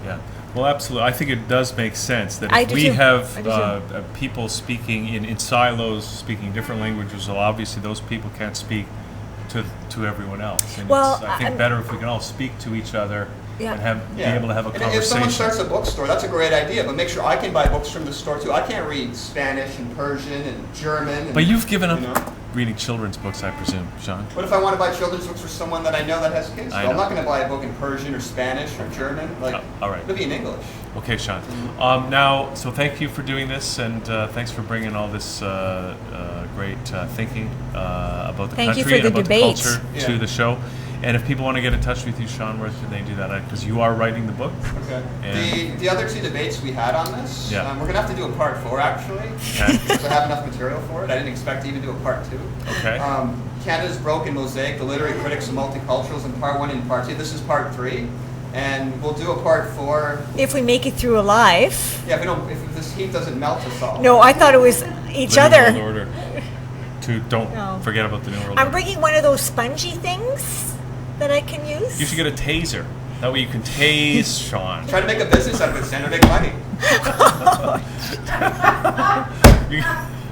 Yeah. Well, absolutely. I think it does make sense that if we have people speaking in silos, speaking different languages, well, obviously those people can't speak to everyone else. And I think better if we can all speak to each other and be able to have a conversation. If someone starts a bookstore, that's a great idea, but make sure I can buy books from the store too. I can't read Spanish and Persian and German. But you've given up reading children's books, I presume, Sean. What if I want to buy children's books for someone that I know that has kids? I'm not going to buy a book in Persian or Spanish or German. All right. It'll be in English. Okay, Sean. So thank you for doing this, and thanks for bringing all this great thinking about the country and about the culture to the show. And if people want to get in touch with you, Sean, where can they do that? Because you are writing the book. Okay. The other 2 debates we had on this, we're going to have to do a part 4, actually, because I have enough material for it. I didn't expect to even do a part 2. Okay. Canada's Broken Mosaic, the Literary Critics of Multiculturalism, part 1 and part 2. This is part 3. And we'll do a part 4. If we make it through alive. Yeah, if this heat doesn't melt us all. No, I thought it was each the other. New World Order. Don't forget about the New World Order. I'm bringing one of those spongy things that I can use. You should get a taser. That way you can tase Sean. Try to make a business out of it, Stan, and make money.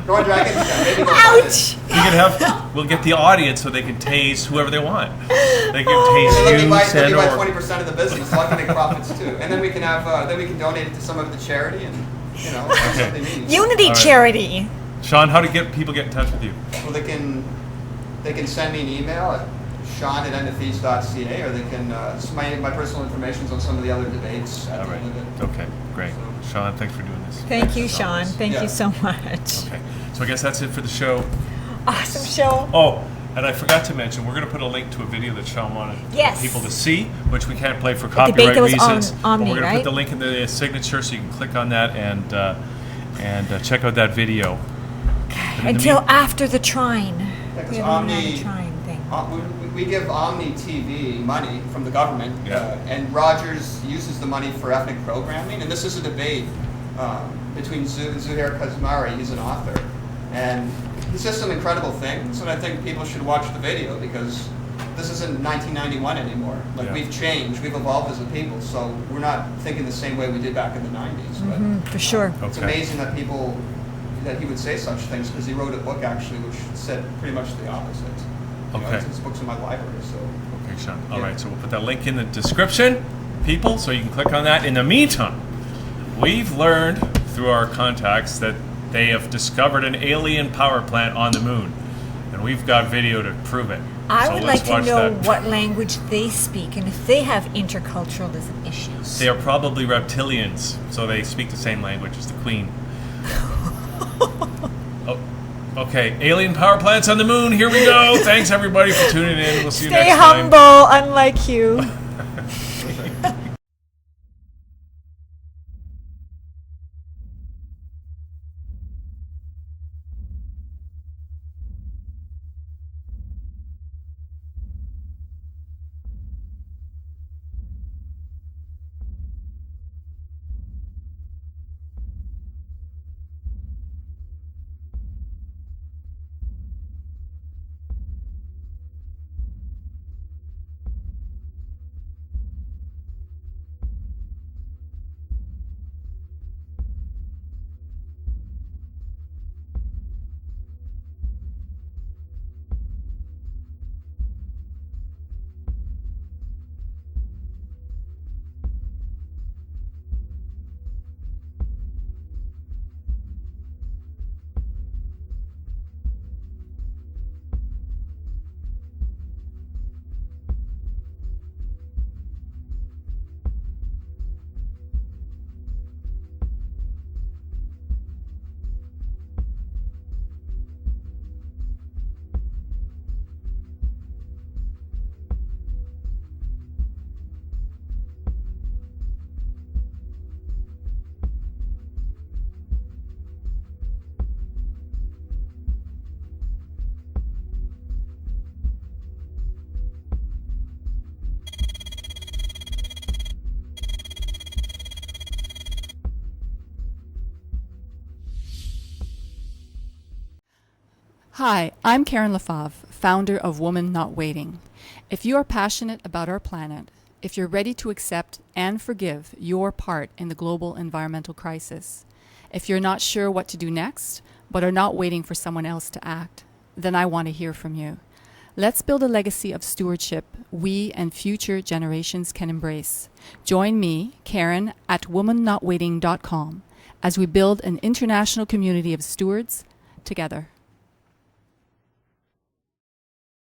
Throw a dragon's den. Maybe they'll Ouch! We can have. We'll get the audience so they can tase whoever they want. They can tase They'll be you, by Sandra, or 20% of the business, so I can make profits too. And then we can have, then we can donate it to some of the charity, and that's what they need. Unity All right. charity. Sean, how do people get in touch with you? Well, they can send me an email at sean@endofthieves.ca, or they can. My personal information's on some of the other debates at the end of it. Okay, great. Sean, thanks for doing this. Thank you, Sean. Thank you so much. Okay, so I guess that's it for the show. Awesome show. Oh, and I forgot to mention, we're going to put a link to a video that Sean wanted people to see, which we can't play for debate copyright that was reasons. on But me, we're going to right? put the link in the signature, so you can click on that and check out that video. Until after the trine. Because We have Omni, a trine thing. we give Omni TV money from the government, and Rogers uses the money for ethnic programming. And this is a debate between Zuhair Kazmari, he's an author, and he says some incredible things. And I think people should watch the video because this isn't 1991 anymore. Like we've changed, we've evolved as a people, so we're not thinking the same way we did back in the 90s. For sure. It's amazing that he would say such things, because he wrote a book actually which said pretty much the opposite. His book's in my library, so. Okay, Sean. All right, so we'll put that link in the description, people, so you can click on that. In the meantime, we've learned through our contacts that they have discovered an alien power plant on the moon, and we've got video to prove it. I So would let's like to watch know that. what language they speak and if they have interculturalism issues. They are probably reptilians, so they speak the same language as the Queen. Okay, alien power plants on the moon. Here we go. Thanks everybody for tuning in. We'll see you Stay next time. humble, unlike you. Hi, I'm Karen Lefave, founder of Woman Not Waiting. If you are passionate about our planet, if you're ready to accept and forgive your part in the global environmental crisis, if you're not sure what to do next, but are not waiting for someone else to act, then I want to hear from you. Let's build a legacy of stewardship we and future generations can embrace. Join me, Karen, at womannotwaiting.com as we build an international community of stewards together.